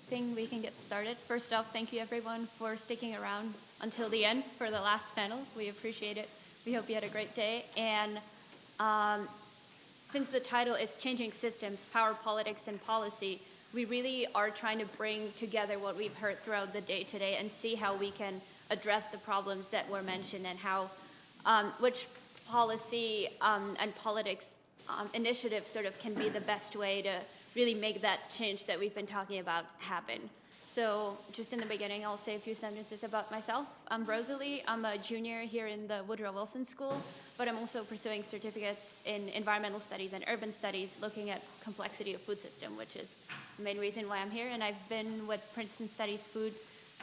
think we can get started. First off, thank you everyone for sticking around until the end for the last panel. We appreciate it. We hope you had a great day. And since the title is Changing Systems, Power, Politics, and Policy, we really are trying to bring together what we've heard throughout the day today and see how we can address the problems that were mentioned and how which policy and politics initiatives sort of can be the best way to really make that change that we've been talking about happen. So just in the beginning, I'll say a few sentences about myself. I'm Rozalie. I'm a junior here in the Woodrow School, but I'm also pursuing certificates in environmental studies and urban studies, looking at complexity of food system, which is the main reason why I'm here. And I've been with Princeton Studies Food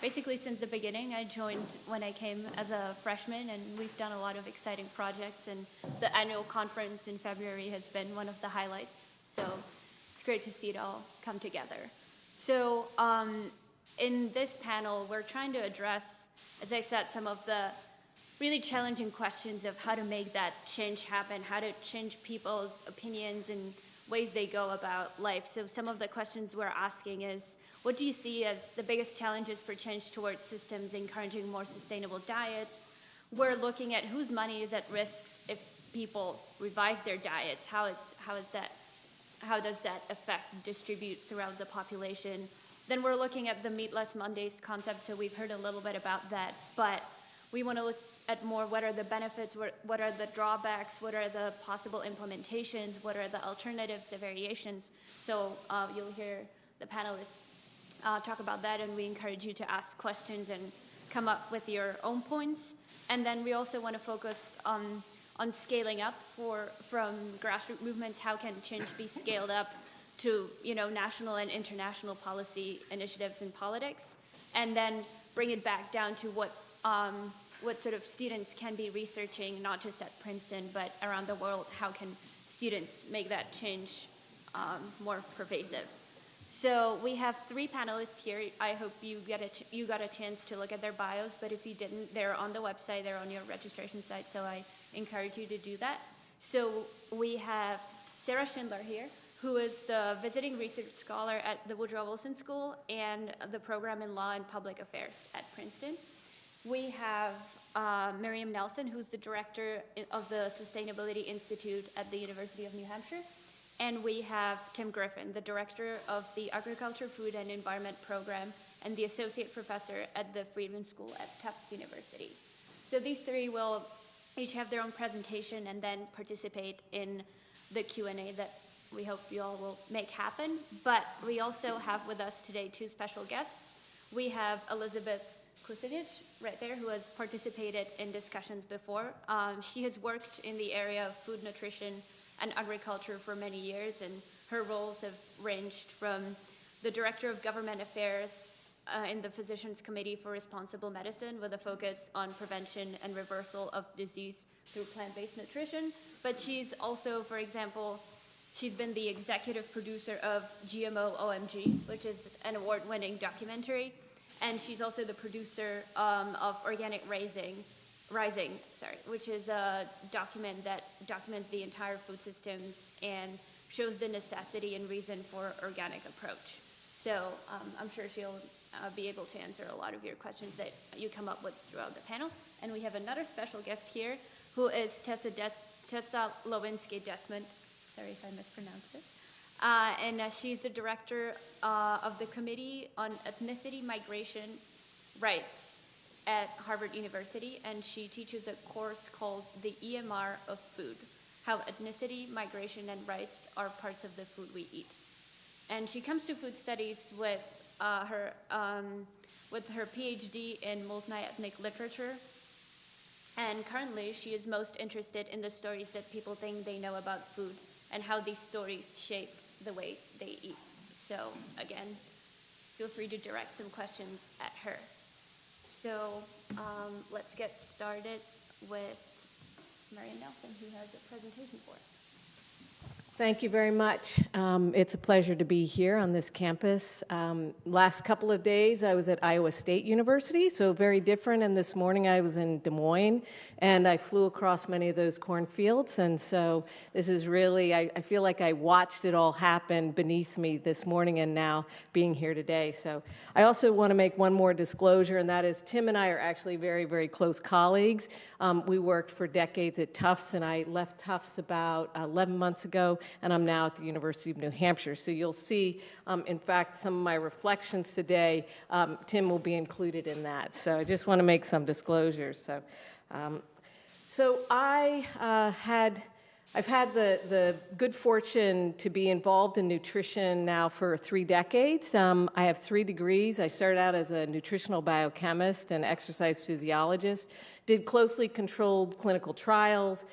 basically since the beginning. I joined when I came as a freshman, and we've done a lot of exciting projects, and the annual conference in February has been one of the highlights. So it's great to see it all come together. So in this panel, we're trying to address, as I said, some of the really challenging questions of how to make that change happen, how to change people's opinions and ways they go about life. So some of the questions we're asking is, what do you see as the biggest challenges for change towards systems encouraging more sustainable diets? We're looking at whose money is at risk if people revise their diets. How does that affect, distribute throughout the population? Then we're looking at the Meatless Mondays concept, so we've heard a little bit about that, but we want to look at more what are the benefits, what are the drawbacks, what are the possible implementations, what are the alternatives, the variations. So you'll hear the panelists talk about that, and we encourage you to ask questions and come up with your own points. And then we also want to focus on scaling up from grassroots movements. How can change be scaled up to national and international policy initiatives and politics, and then bring it back down to what sort of students can be researching, not just at Princeton but around the world. How can students make that change more pervasive? So we have three panelists here. I hope you got a chance to look at their bios, but if you didn't, they're on the website, they're on your registration site, so I encourage you to do that. So we have Sarah Schindler here, who is the visiting research scholar at the Woodrow School and the program in law and public affairs at Princeton. We have Miriam Nelson, who's the director of the Sustainability Institute at the University of New Hampshire. And we have Tim Griffin, the director of the Agriculture, Food, and Environment program and the associate professor at the Friedman School at Tufts University. So these three will each have their own presentation and then participate in the Q&A that we hope you all will make happen. But we also have with us today two special guests. We have Elizabeth Kucinich right there, who has participated in discussions before. She has worked in the area of food nutrition and agriculture for many years, and her roles have ranged from the Director of Government Affairs in the Physicians Committee for Responsible Medicine, with a focus on prevention and reversal of disease through plant-based nutrition. But she's also, for example, she's been the executive producer of GMO OMG, which is an award-winning documentary, and she's also the producer of Organic Rising, which is a document that documents the entire food systems and shows the necessity and reason for organic approach. So I'm sure she'll be able to answer a lot of your questions that you come up with throughout the panel. And we have another special guest here, who is Tessa Lewinsky-Desmond. Sorry if I mispronounced it. And she's the director of the Committee on Ethnicity, Migration, Rights at Harvard University, and she teaches a course called The EMR of Food, How Ethnicity, Migration, and Rights Are Parts of the Food We Eat. And she comes to food studies with her PhD in multi-ethnic literature, and currently she is most interested in the stories that people think they know about food and how these stories shape the ways they eat. So again, feel free to direct some questions at her. So let's get started with Miriam Nelson, who has a presentation for us. Thank you very much. It's a pleasure to be here on this campus. Last couple of days I was at Iowa State University, so very different, and this morning I was in Des Moines, and I flew across many of those cornfields, and so this is really, I feel like I watched it all happen beneath me this morning and now being here today. So I also want to make one more disclosure, and that is Tim and I are actually very, very close colleagues. We worked for decades at Tufts, and I left Tufts about 11 months ago, and I'm now at the University of New Hampshire. So you'll see, in fact, some of my reflections today, Tim will be included in that. So I just want to make some disclosures. So I've had the good fortune to be involved in nutrition now for 3 decades. I have 3 degrees. I started out as a nutritional biochemist and exercise physiologist, did closely controlled clinical trials,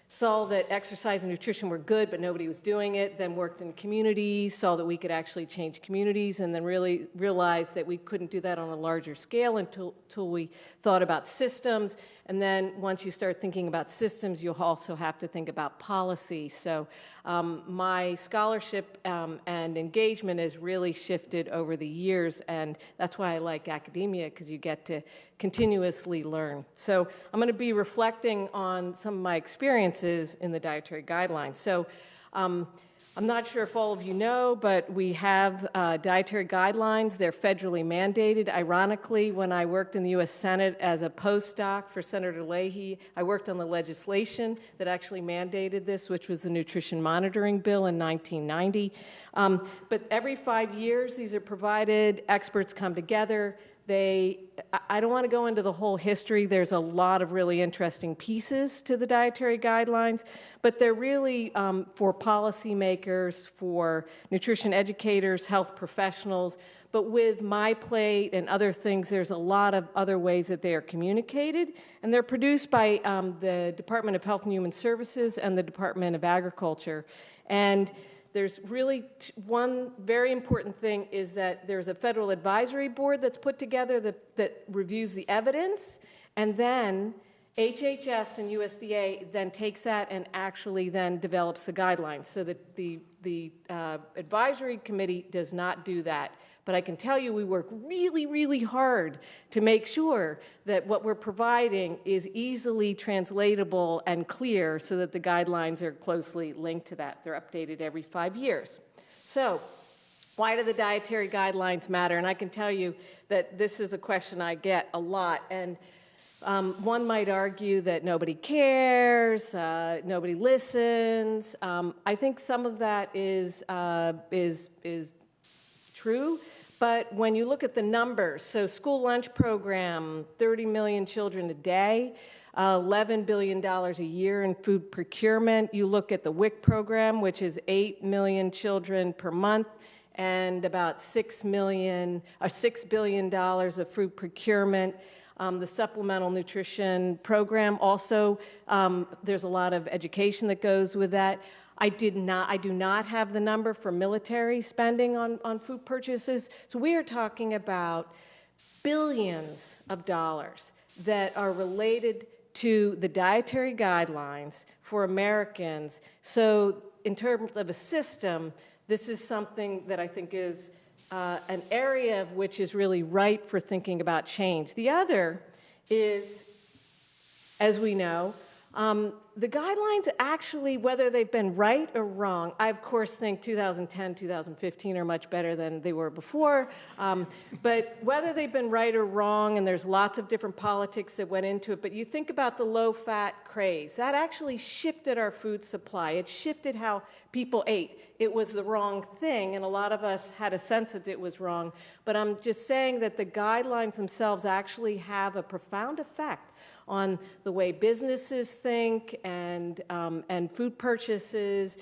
saw that exercise and nutrition were good, but nobody was doing it, then worked in communities, saw that we could actually change communities, and then really realized that we couldn't do that on a larger scale until we thought about systems. And then once you start thinking about systems, you'll also have to think about policy. So my scholarship and engagement has really shifted over the years, and that's why I like academia, because you get to continuously learn. So I'm going to be reflecting on some of my experiences in the dietary guidelines. So I'm not sure if all of you know, but we have dietary guidelines. They're federally mandated. Ironically, when I worked in the U.S. Senate as a postdoc for Senator Leahy, I worked on the legislation that actually mandated this, which was the Nutrition Monitoring Bill in 1990. But every 5 years, these are provided. Experts come together. I don't want to go into the whole history. There's a lot of really interesting pieces to the dietary guidelines, but they're really for policymakers, for nutrition educators, health professionals. But with my plate and other things, there's a lot of other ways that they are communicated, and they're produced by the Department of Health and Human Services and the Department of Agriculture. And there's really one very important thing is that there's a federal advisory board that's put together that reviews the evidence, and then HHS and USDA then takes that and actually then develops the guidelines. So that the advisory committee does not do that. But I can tell you we work really, really hard to make sure that what we're providing is easily translatable and clear so that the guidelines are closely linked to that. They're updated every 5 years. So why do the dietary guidelines matter? And I can tell you that this is a question I get a lot. And one might argue that nobody cares, nobody listens. I think some of that is true. But when you look at the numbers, so school lunch program, 30 million children a day, $11 billion a year in food procurement. You look at the WIC program, which is 8 million children per month, and about $6 billion of food procurement. The supplemental nutrition program also, there's a lot of education that goes with that. I do not have the number for military spending on food purchases. So we are talking about billions of dollars that are related to the dietary guidelines for Americans. So in terms of a system, this is something that I think is an area of which is really ripe for thinking about change. The other is, as we know, the guidelines actually, whether they've been right or wrong, I of course think 2010, 2015 are much better than they were before, but whether they've been right or wrong, and there's lots of different politics that went into it, but you think about the low-fat craze, that actually shifted our food supply. It shifted how people ate. It was the wrong thing, and a lot of us had a sense that it was wrong, but I'm just saying that the guidelines themselves actually have a profound effect on the way businesses think and food purchases.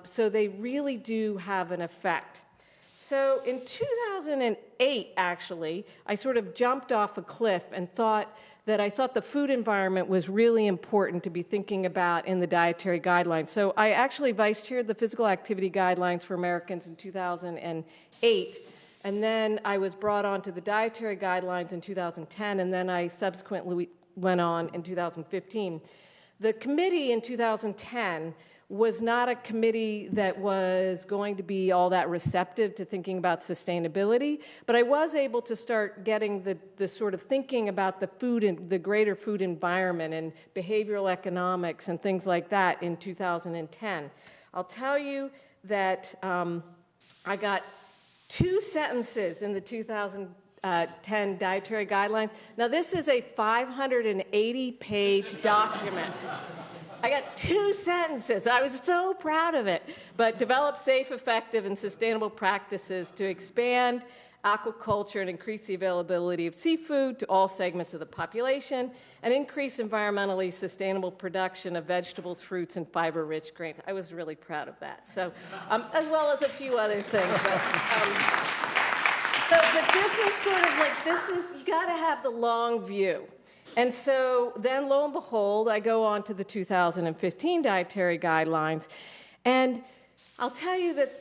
So they really do have an effect. So in 2008, actually, I sort of jumped off a cliff and thought the food environment was really important to be thinking about in the dietary guidelines. So I actually vice-chaired the physical activity guidelines for Americans in 2008. And then I was brought on to the dietary guidelines in 2010, and then I subsequently went on in 2015. The committee in 2010 was not a committee that was going to be all that receptive to thinking about sustainability, but I was able to start getting the sort of thinking about the food and the greater food environment and behavioral economics and things like that in 2010. I'll tell you that I got 2 sentences in the 2010 dietary guidelines. Now, this is a 580-page document. I got 2 sentences. I was so proud of it. But develop safe, effective, and sustainable practices to expand aquaculture and increase the availability of seafood to all segments of the population, and increase environmentally sustainable production of vegetables, fruits, and fiber-rich grains. I was really proud of that. So, as well as a few other things. But this is sort of like, you got to have the long view. And so then, lo and behold, I go on to the 2015 dietary guidelines. And I'll tell you that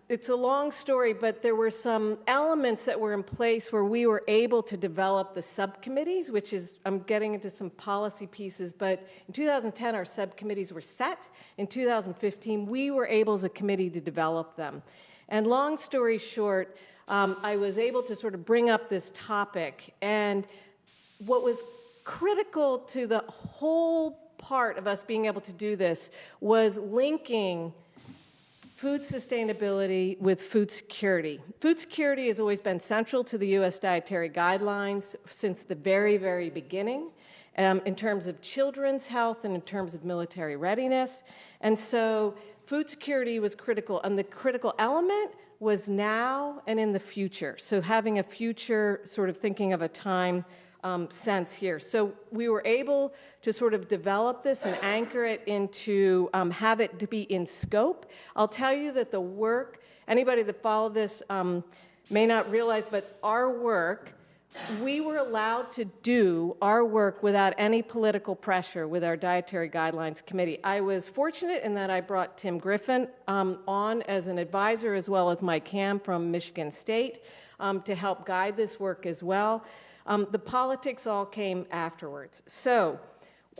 it's a long story, but there were some elements that were in place where we were able to develop the subcommittees, which is, I'm getting into some policy pieces, but in 2010, our subcommittees were set. In 2015, we were able as a committee to develop them. And long story short, I was able to sort of bring up this topic. And what was critical to the whole part of us being able to do this was linking food sustainability with food security. Food security has always been central to the U.S. dietary guidelines since the very, very beginning, in terms of children's health and in terms of military readiness. And so food security was critical, and the critical element was now and in the future. So having a future, sort of thinking of a time sense here. So we were able to sort of develop this and anchor it into, have it to be in scope. I'll tell you that the work, anybody that followed this may not realize, but our work, we were allowed to do our work without any political pressure with our Dietary Guidelines Committee. I was fortunate in that I brought Tim Griffin on as an advisor, as well as Mike Ham from Michigan State, to help guide this work as well. The politics all came afterwards. So,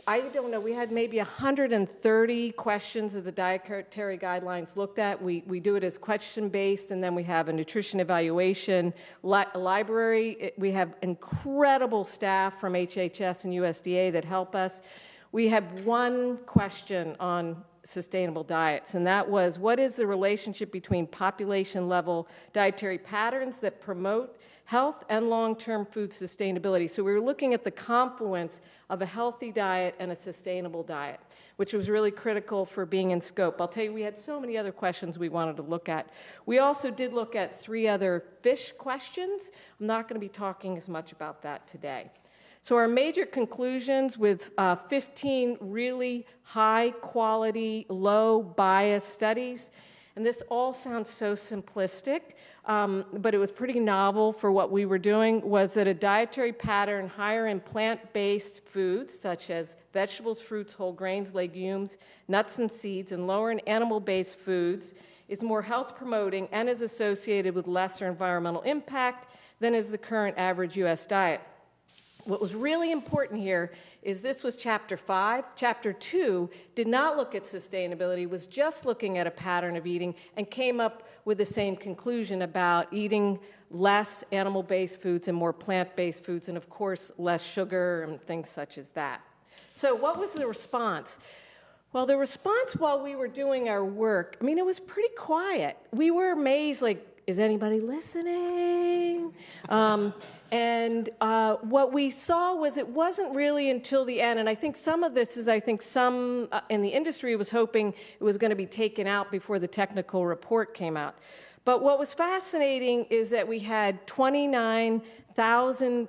I don't know, we had maybe 130 questions of the dietary guidelines looked at. We do it as question-based, and then we have a nutrition evaluation library. We have incredible staff from HHS and USDA that help us. We have one question on sustainable diets, and that was, what is the relationship between population-level dietary patterns that promote health and long-term food sustainability? So we were looking at the confluence of a healthy diet and a sustainable diet, which was really critical for being in scope. I'll tell you, we had so many other questions we wanted to look at. We also did look at 3 other fish questions. I'm not going to be talking as much about that today. So our major conclusions with 15 really high-quality, low-bias studies, and this all sounds so simplistic, but it was pretty novel for what we were doing, was that a dietary pattern higher in plant-based foods, such as vegetables, fruits, whole grains, legumes, nuts and seeds, and lower in animal-based foods is more health-promoting and is associated with lesser environmental impact than is the current average U.S. diet. What was really important here is this was Chapter 5. Chapter 2 did not look at sustainability, was just looking at a pattern of eating, and came up with the same conclusion about eating less animal-based foods and more plant-based foods, and of course, less sugar and things such as that. So what was the response? Well, the response while we were doing our work, I mean, it was pretty quiet. We were amazed, like, is anybody listening? And what we saw was it wasn't really until the end, and I think some of this is, I think some in the industry was hoping it was going to be taken out before the technical report came out. But what was fascinating is that we had 30,000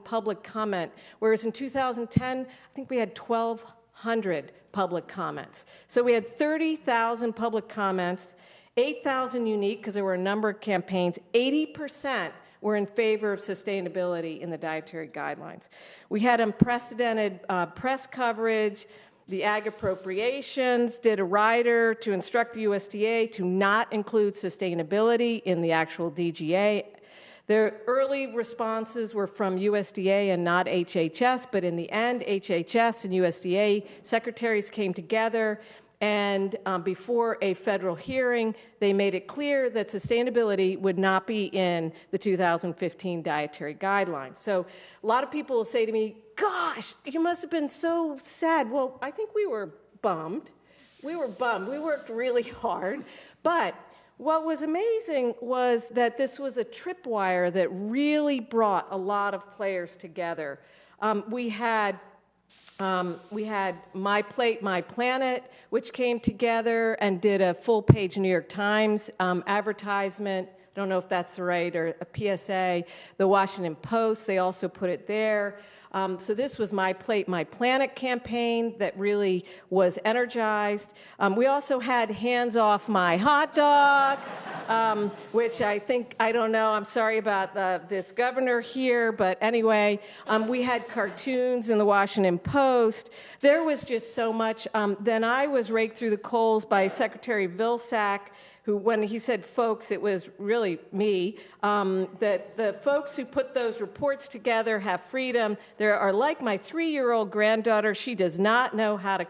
public comment, whereas in 2010, I think we had 1,200 public comments. So we had 30,000 public comments, 8,000 unique, because there were a number of campaigns. 80% were in favor of sustainability in the dietary guidelines. We had unprecedented press coverage. The Ag Appropriations did a rider to instruct the USDA to not include sustainability in the actual DGA. The early responses were from USDA and not HHS, but in the end, HHS and USDA secretaries came together, and before a federal hearing, they made it clear that sustainability would not be in the 2015 dietary guidelines. So a lot of people will say to me, gosh, you must have been so sad. Well, I think we were bummed. We were bummed. We worked really hard. But what was amazing was that this was a tripwire that really brought a lot of players together. We had My Plate, My Planet, which came together and did a full-page New York Times advertisement. I don't know if that's right, or a PSA. The Washington Post, they also put it there. So this was My Plate, My Planet campaign that really was energized. We also had Hands Off My Hot Dog, which I don't know, I'm sorry about this governor here, but anyway, we had cartoons in the Washington Post. There was just so much. Then I was raked through the coals by Secretary Vilsack, who, when he said folks, it was really me, that the folks who put those reports together have freedom. They are like my 3-year-old granddaughter. She does not know how to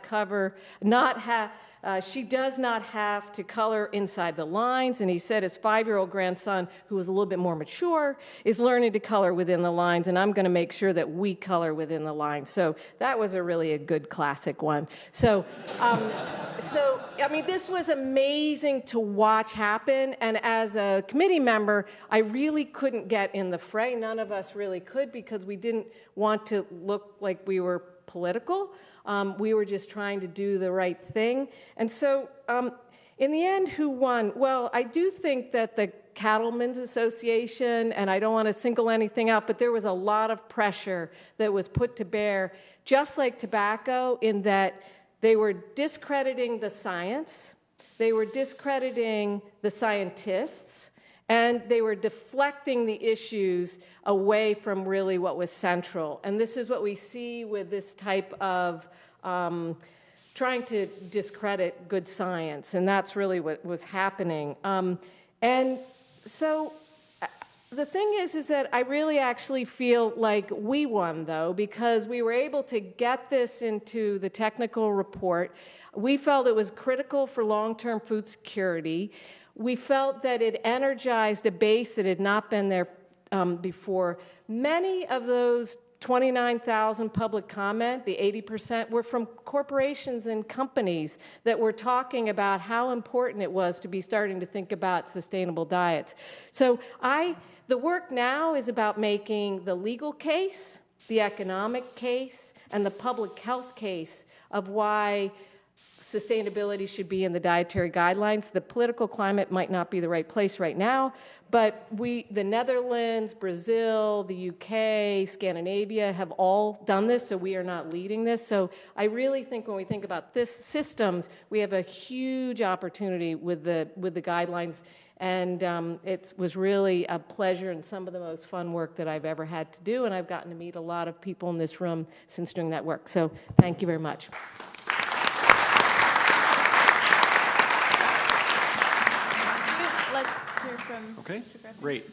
she does not have to color inside the lines. And he said his 5-year-old grandson, who was a little bit more mature, is learning to color within the lines, and I'm going to make sure that we color within the lines. So that was really a good classic one. So, I mean, this was amazing to watch happen, and as a committee member, I really couldn't get in the fray. None of us really could, because we didn't want to look like we were political. We were just trying to do the right thing. And so in the end, who won? Well, I do think that the Cattlemen's Association, and I don't want to single anything out, but there was a lot of pressure that was put to bear, just like tobacco, in that they were discrediting the science, they were discrediting the scientists, and they were deflecting the issues away from really what was central. And this is what we see with this type of trying to discredit good science, and that's really what was happening. And so the thing is that I really actually feel like we won, though, because we were able to get this into the technical report. We felt it was critical for long-term food security. We felt that it energized a base that had not been there before. Many of those 29,000 public comment, the 80%, were from corporations and companies that were talking about how important it was to be starting to think about sustainable diets. So the work now is about making the legal case, the economic case, and the public health case of why sustainability should be in the dietary guidelines. The political climate might not be the right place right now, but the Netherlands, Brazil, the UK, Scandinavia have all done this, so we are not leading this. So I really think when we think about this systems, we have a huge opportunity with the guidelines, and it was really a pleasure and some of the most fun work that I've ever had to do, and I've gotten to meet a lot of people in this room since doing that work. So thank you very much. Okay, great.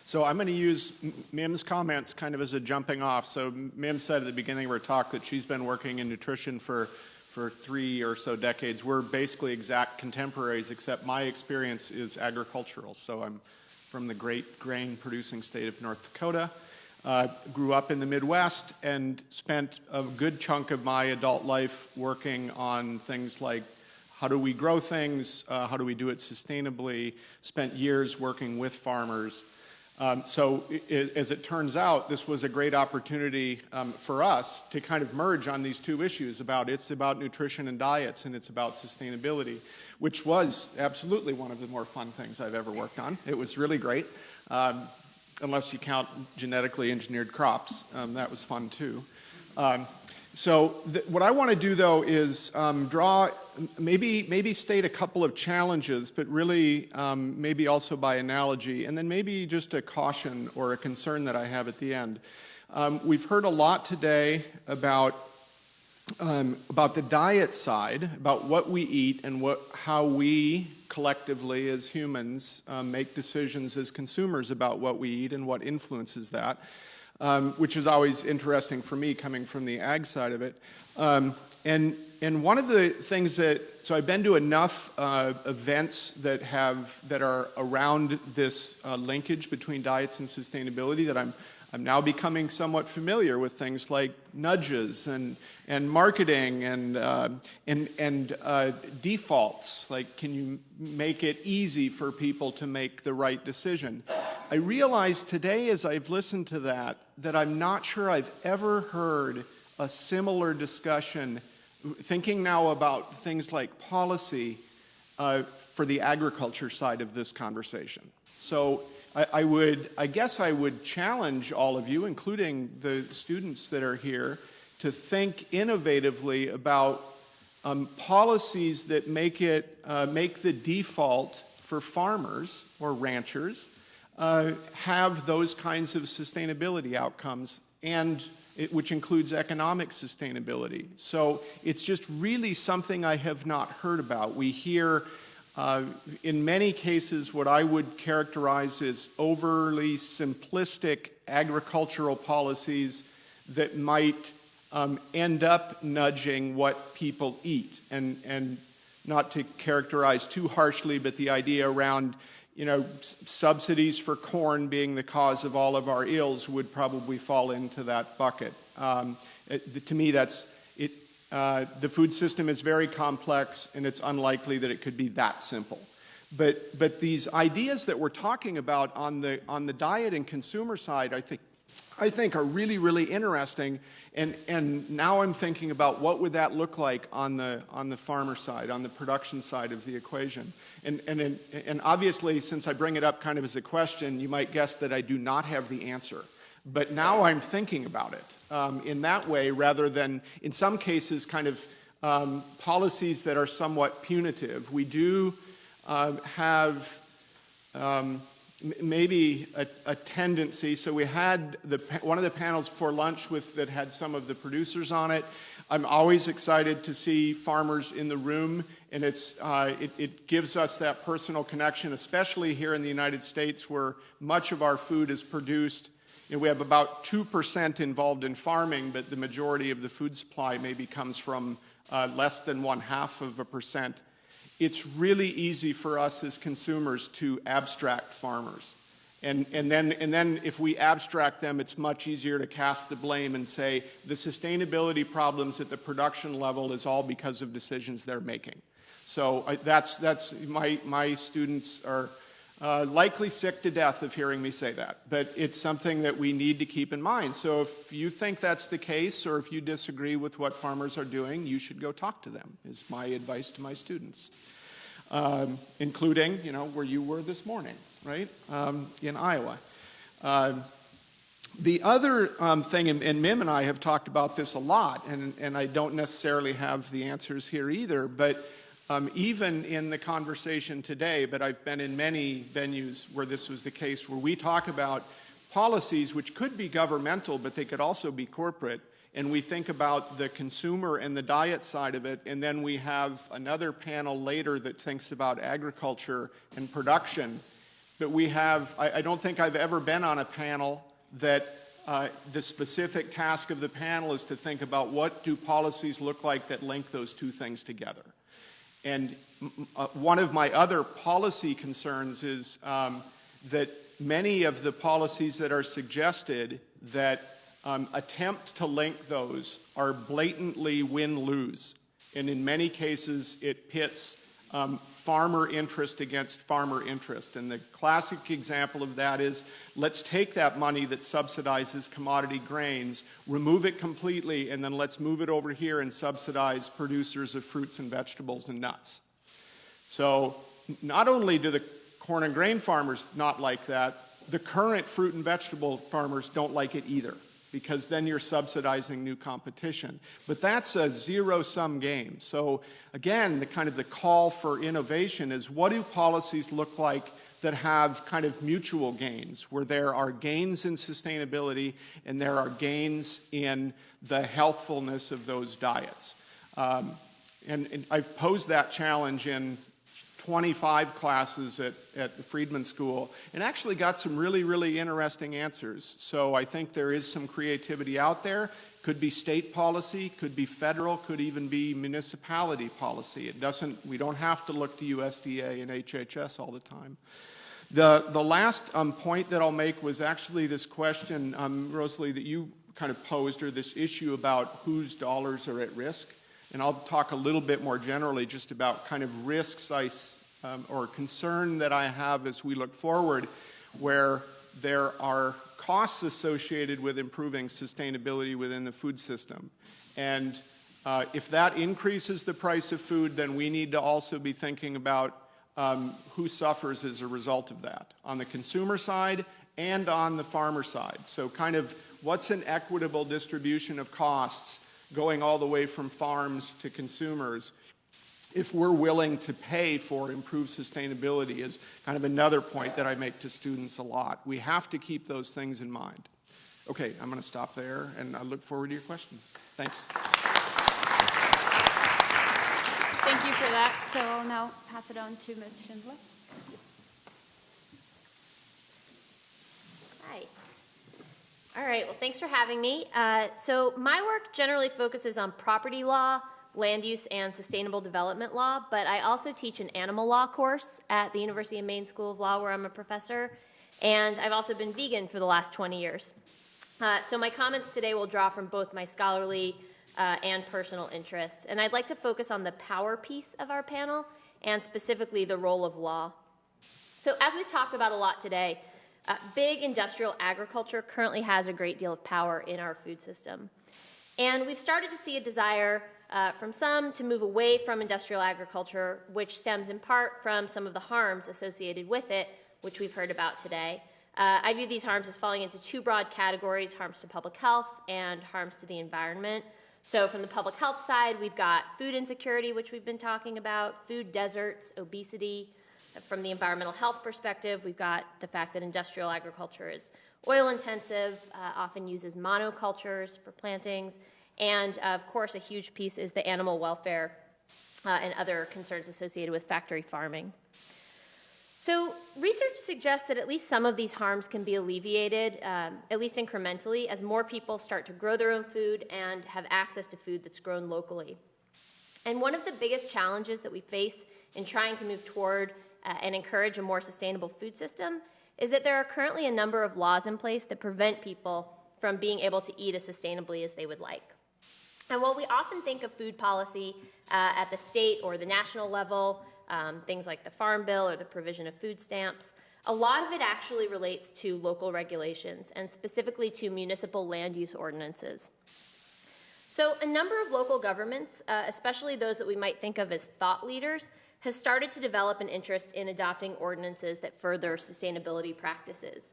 So I'm going to use Mim's comments kind of as a jumping off. So Mim said at the beginning of her talk that she's been working in nutrition for 3 or so decades. We're basically exact contemporaries, except my experience is agricultural. So I'm from the great grain-producing state of North Dakota. Grew up in the Midwest and spent a good chunk of my adult life working on things like how do we grow things, how do we do it sustainably, spent years working with farmers. So as it turns out, this was a great opportunity for us to kind of merge on these two issues. It's about nutrition and diets, and it's about sustainability, which was absolutely one of the more fun things I've ever worked on. It was really great, unless you count genetically engineered crops. That was fun too. So what I want to do, though, is maybe state a couple of challenges, but really maybe also by analogy, and then maybe just a caution or a concern that I have at the end. We've heard a lot today about about the diet side, about what we eat and how we collectively as humans make decisions as consumers about what we eat and what influences that, which is always interesting for me coming from the ag side of it. And one of the things so I've been to enough events that are around this linkage between diets and sustainability that I'm now becoming somewhat familiar with things like nudges and marketing and defaults. Like, can you make it easy for people to make the right decision? I realized today as I've listened to that I'm not sure I've ever heard a similar discussion, thinking now about things like policy for the agriculture side of this conversation. So I guess I would challenge all of you, including the students that are here, to think innovatively about policies that make the default for farmers or ranchers have those kinds of sustainability outcomes, which includes economic sustainability. So it's just really something I have not heard about. We hear in many cases what I would characterize as overly simplistic agricultural policies that might end up nudging what people eat. And not to characterize too harshly, but the idea around subsidies for corn being the cause of all of our ills would probably fall into that bucket. To me, the food system is very complex, and it's unlikely that it could be that simple. But these ideas that we're talking about on the diet and consumer side, I think are really, really interesting. And now I'm thinking about what would that look like on the farmer side, on the production side of the equation. And obviously, since I bring it up kind of as a question, you might guess that I do not have the answer. But now I'm thinking about it in that way, rather than, in some cases, kind of policies that are somewhat punitive. We do have maybe a tendency. So we had one of the panels before lunch that had some of the producers on it. I'm always excited to see farmers in the room, and it gives us that personal connection, especially here in the United States, where much of our food is produced. We have about 2% involved in farming, but the majority of the food supply maybe comes from less than 0.5%. It's really easy for us as consumers to abstract farmers. And then if we abstract them, it's much easier to cast the blame and say the sustainability problems at the production level is all because of decisions they're making. So that's my students are likely sick to death of hearing me say that, but it's something that we need to keep in mind. So if you think that's the case, or if you disagree with what farmers are doing, you should go talk to them, is my advice to my students, including, where you were this morning, right, in Iowa. The other thing, and Mim and I have talked about this a lot, and I don't necessarily have the answers here either, but even in the conversation today, but I've been in many venues where this was the case, where we talk about policies which could be governmental, but they could also be corporate, and we think about the consumer and the diet side of it, and then we have another panel later that thinks about agriculture and production. But I don't think I've ever been on a panel that the specific task of the panel is to think about what do policies look like that link those two things together. And one of my other policy concerns is that many of the policies that are suggested that attempt to link those are blatantly win-lose. And in many cases, it pits farmer interest against farmer interest. And the classic example of that is, let's take that money that subsidizes commodity grains, remove it completely, and then let's move it over here and subsidize producers of fruits and vegetables and nuts. So not only do the corn and grain farmers not like that, the current fruit and vegetable farmers don't like it either, because then you're subsidizing new competition. But that's a zero-sum game. So again, the call for innovation is, what do policies look like that have kind of mutual gains, where there are gains in sustainability and there are gains in the healthfulness of those diets. And I've posed that challenge in 25 classes at the Friedman School and actually got some really, really interesting answers. So I think there is some creativity out there. Could be state policy, could be federal, could even be municipality policy. We don't have to look to USDA and HHS all the time. The last point that I'll make was actually this question, Rozalie, that you kind of posed, or this issue about whose dollars are at risk. And I'll talk a little bit more generally just about kind of risks or concern that I have as we look forward, where there are costs associated with improving sustainability within the food system. And if that increases the price of food, then we need to also be thinking about who suffers as a result of that, on the consumer side and on the farmer side. So kind of what's an equitable distribution of costs going all the way from farms to consumers, if we're willing to pay for improved sustainability, is kind of another point that I make to students a lot. We have to keep those things in mind. Okay, I'm going to stop there, and I look forward to your questions. Thanks. Thank you for that. So I'll now pass it on to Ms. Schindler. Hi. All right, well, thanks for having me. So my work generally focuses on property law, land use, and sustainable development law, but I also teach an animal law course at the University of Maine School of Law, where I'm a professor, and I've also been vegan for the last 20 years. So my comments today will draw from both my scholarly and personal interests, and I'd like to focus on the power piece of our panel, and specifically the role of law. So as we've talked about a lot today, big industrial agriculture currently has a great deal of power in our food system. And we've started to see a desire from some to move away from industrial agriculture, which stems in part from some of the harms associated with it, which we've heard about today. I view these harms as falling into two broad categories: harms to public health and harms to the environment. So from the public health side, we've got food insecurity, which we've been talking about, food deserts, obesity. From the environmental health perspective, we've got the fact that industrial agriculture is oil intensive, often uses monocultures for plantings, and of course a huge piece is the animal welfare and other concerns associated with factory farming. So research suggests that at least some of these harms can be alleviated, at least incrementally, as more people start to grow their own food and have access to food that's grown locally. And one of the biggest challenges that we face in trying to move toward and encourage a more sustainable food system is that there are currently a number of laws in place that prevent people from being able to eat as sustainably as they would like. And while we often think of food policy at the state or the national level, things like the Farm Bill or the provision of food stamps, a lot of it actually relates to local regulations and specifically to municipal land use ordinances. So a number of local governments, especially those that we might think of as thought leaders, has started to develop an interest in adopting ordinances that further sustainability practices.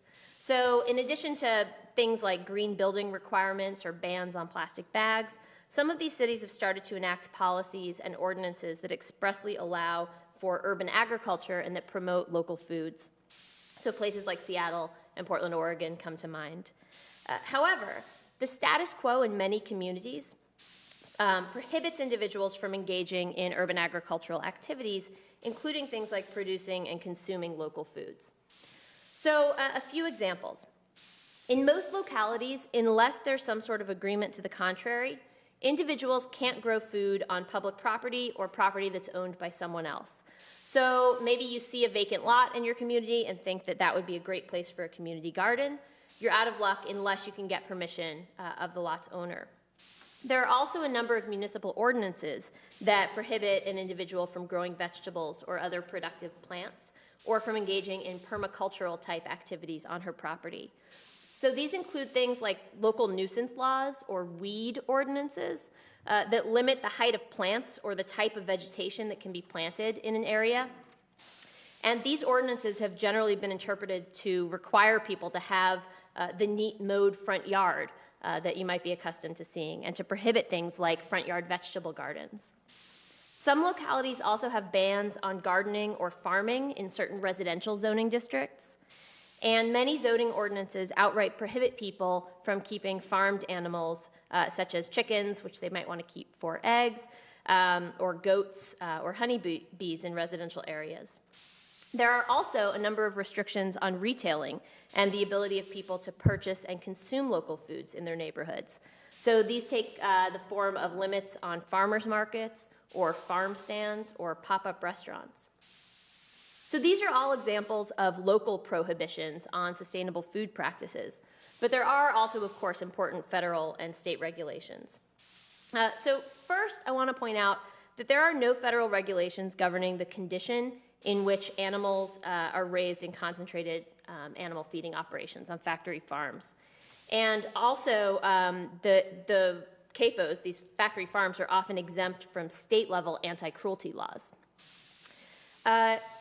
So in addition to things like green building requirements or bans on plastic bags, some of these cities have started to enact policies and ordinances that expressly allow for urban agriculture and that promote local foods. So places like Seattle and Portland, Oregon come to mind. However, the status quo in many communities prohibits individuals from engaging in urban agricultural activities, including things like producing and consuming local foods. So a few examples. In most localities, unless there's some sort of agreement to the contrary, individuals can't grow food on public property or property that's owned by someone else. So maybe you see a vacant lot in your community and think that that would be a great place for a community garden. You're out of luck unless you can get permission of the lot's owner. There are also a number of municipal ordinances that prohibit an individual from growing vegetables or other productive plants, or from engaging in permacultural type activities on her property. So these include things like local nuisance laws or weed ordinances that limit the height of plants or the type of vegetation that can be planted in an area. And these ordinances have generally been interpreted to require people to have the neat mowed front yard that you might be accustomed to seeing, and to prohibit things like front yard vegetable gardens. Some localities also have bans on gardening or farming in certain residential zoning districts. And many zoning ordinances outright prohibit people from keeping farmed animals, such as chickens, which they might want to keep for eggs, or goats or honeybees in residential areas. There are also a number of restrictions on retailing and the ability of people to purchase and consume local foods in their neighborhoods. So these take the form of limits on farmers markets or farm stands or pop-up restaurants. So these are all examples of local prohibitions on sustainable food practices, but there are also, of course, important federal and state regulations. So first, I want to point out that there are no federal regulations governing the condition in which animals are raised in concentrated animal feeding operations on factory farms. And also, the CAFOs, these factory farms, are often exempt from state-level anti-cruelty laws.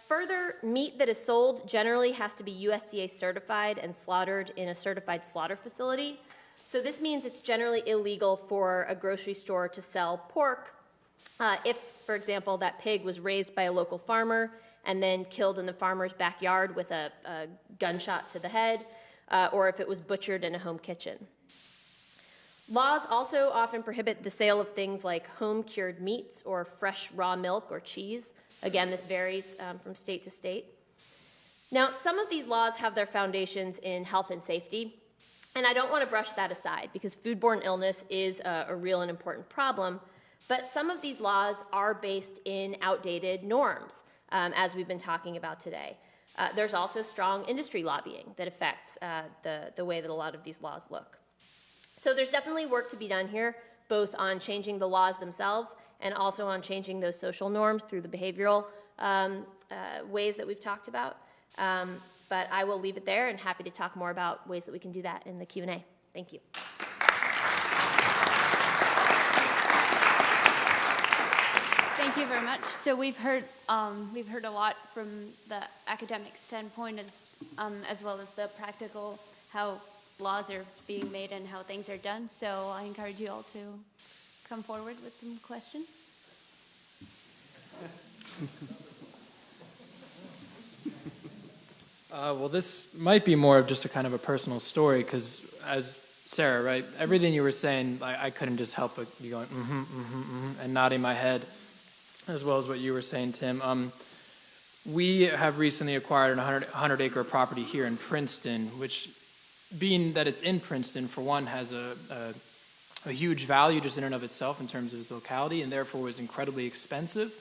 Further, meat that is sold generally has to be USDA certified and slaughtered in a certified slaughter facility. So this means it's generally illegal for a grocery store to sell pork if, for example, that pig was raised by a local farmer and then killed in the farmer's backyard with a gunshot to the head, or if it was butchered in a home kitchen. Laws also often prohibit the sale of things like home-cured meats or fresh raw milk or cheese. Again, this varies from state to state. Now, some of these laws have their foundations in health and safety, and I don't want to brush that aside because foodborne illness is a real and important problem, but some of these laws are based in outdated norms, as we've been talking about today. There's also strong industry lobbying that affects the way that a lot of these laws look. So there's definitely work to be done here, both on changing the laws themselves and also on changing those social norms through the behavioral ways that we've talked about. But I will leave it there and happy to talk more about ways that we can do that in the Q&A. Thank you. Thank you very much. So we've heard a lot from the academic standpoint as well as the practical, how laws are being made and how things are done. So I encourage you all to come forward with some questions. Well, this might be more of just a kind of a personal story because as Sarah, right, everything you were saying, I couldn't just help but be going, and nodding my head, as well as what you were saying, Tim. We have recently acquired a 100-acre property here in Princeton, which, being that it's in Princeton, for one, has a huge value just in and of itself in terms of its locality, and therefore was incredibly expensive.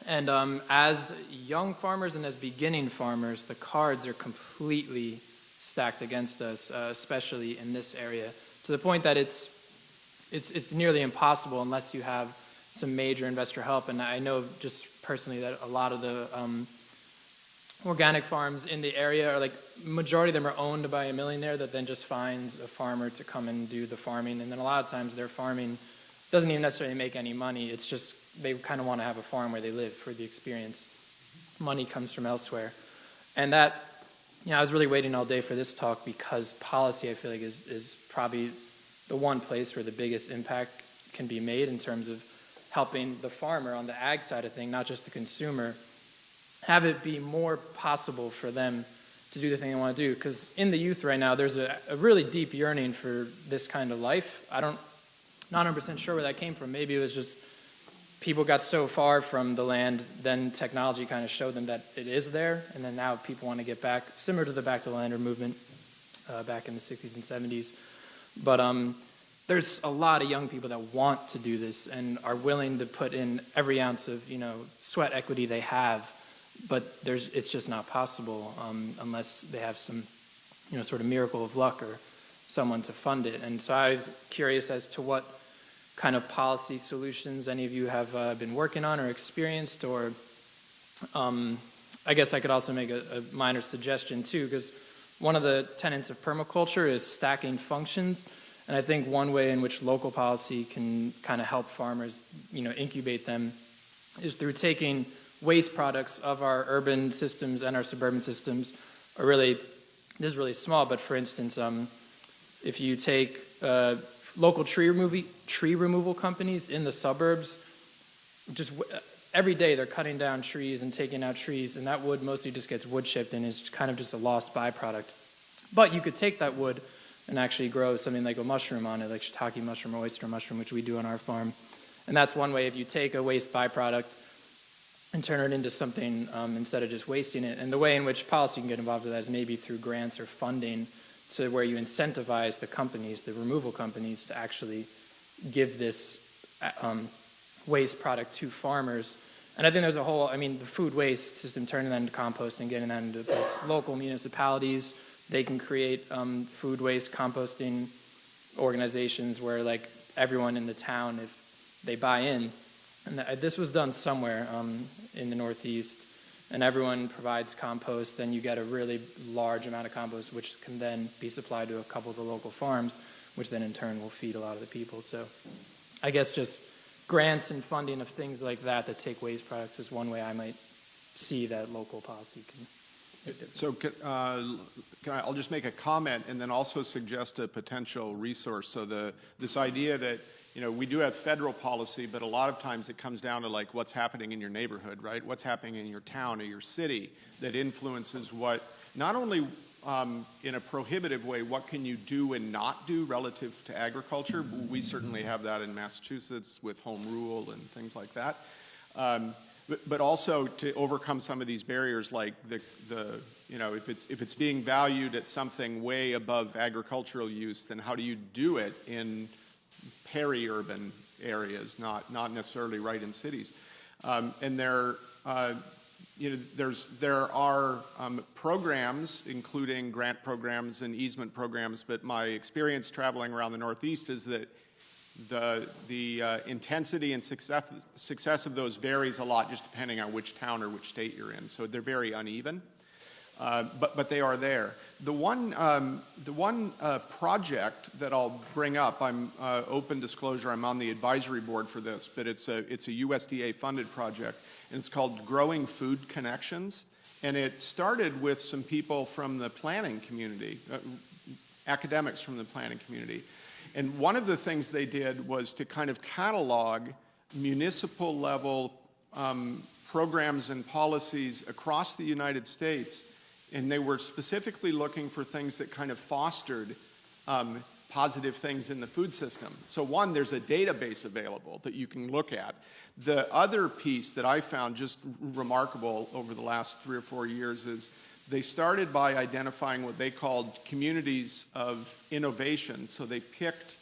And as young farmers and as beginning farmers, the cards are completely stacked against us, especially in this area, to the point that it's nearly impossible unless you have some major investor help. And I know just personally that a lot of the organic farms in the area are majority of them are owned by a millionaire that then just finds a farmer to come and do the farming. And then a lot of times their farming doesn't even necessarily make any money. It's just they kind of want to have a farm where they live for the experience. Money comes from elsewhere. And that, I was really waiting all day for this talk because policy, I feel like, is probably the one place where the biggest impact can be made in terms of helping the farmer on the ag side of things, not just the consumer, have it be more possible for them to do the thing they want to do. Because in the youth right now, there's a really deep yearning for this kind of life. Not 100% sure where that came from. Maybe it was just people got so far from the land, then technology kind of showed them that it is there, and then now people want to get back, similar to the Back to the Lander movement back in the 60s and 70s. But there's a lot of young people that want to do this and are willing to put in every ounce of sweat equity they have, but it's just not possible unless they have some sort of miracle of luck or someone to fund it. And so I was curious as to what kind of policy solutions any of you have been working on or experienced, or I guess I could also make a minor suggestion too, because one of the tenets of permaculture is stacking functions, and I think one way in which local policy can kind of help farmers, incubate them, is through taking waste products of our urban systems and our suburban systems. Or really, this is really small, but for instance, if you take local tree removal companies in the suburbs, every day they're cutting down trees and taking out trees, and that wood mostly just gets wood chipped and is kind of just a lost byproduct. But you could take that wood and actually grow something like a mushroom on it, like shiitake mushroom or oyster mushroom, which we do on our farm. And that's one way if you take a waste byproduct and turn it into something instead of just wasting it. And the way in which policy can get involved with that is maybe through grants or funding, to where you incentivize the companies, the removal companies, to actually give this waste product to farmers. And I think there's a whole, the food waste system, turning that into compost and getting that into place. Local municipalities, they can create food waste composting organizations where, like, everyone in the town, if they buy in, and this was done somewhere in the Northeast, and everyone provides compost, then you get a really large amount of compost, which can then be supplied to a couple of the local farms, which then in turn will feed a lot of the people. So I guess just grants and funding of things like that take waste products is one way I might see that local policy can. So I'll just make a comment and then also suggest a potential resource. So this idea that, we do have federal policy, but a lot of times it comes down to, like, what's happening in your neighborhood, right? What's happening in your town or your city that influences what, not only in a prohibitive way, what can you do and not do relative to agriculture? We certainly have that in Massachusetts with home rule and things like that. But also to overcome some of these barriers, like if it's being valued at something way above agricultural use, then how do you do it in peri-urban areas, not necessarily right in cities? And there are programs, including grant programs and easement programs, but my experience traveling around the Northeast is that the intensity and success of those varies a lot, just depending on which town or which state you're in. So they're very uneven, but they are there. The one project that I'll bring up, I'm open disclosure, I'm on the advisory board for this, but it's a USDA funded project, and it's called Growing Food Connections, and it started with some people from the planning community, academics from the planning community. And one of the things they did was to kind of catalog municipal level programs and policies across the United States, and they were specifically looking for things that kind of fostered positive things in the food system. So one, there's a database available that you can look at. The other piece that I found just remarkable over the last 3 or 4 years is they started by identifying what they called communities of innovation. So they picked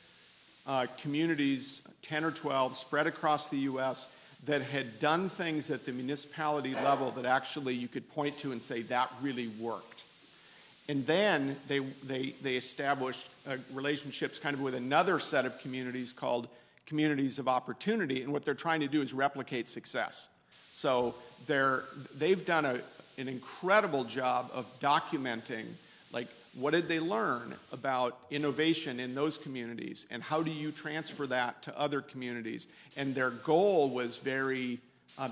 communities, 10 or 12, spread across the U.S., that had done things at the municipality level that actually you could point to and say that really worked. And then they established relationships kind of with another set of communities called communities of opportunity, and what they're trying to do is replicate success. So they've done an incredible job of documenting, like, what did they learn about innovation in those communities, and how do you transfer that to other communities? And their goal was very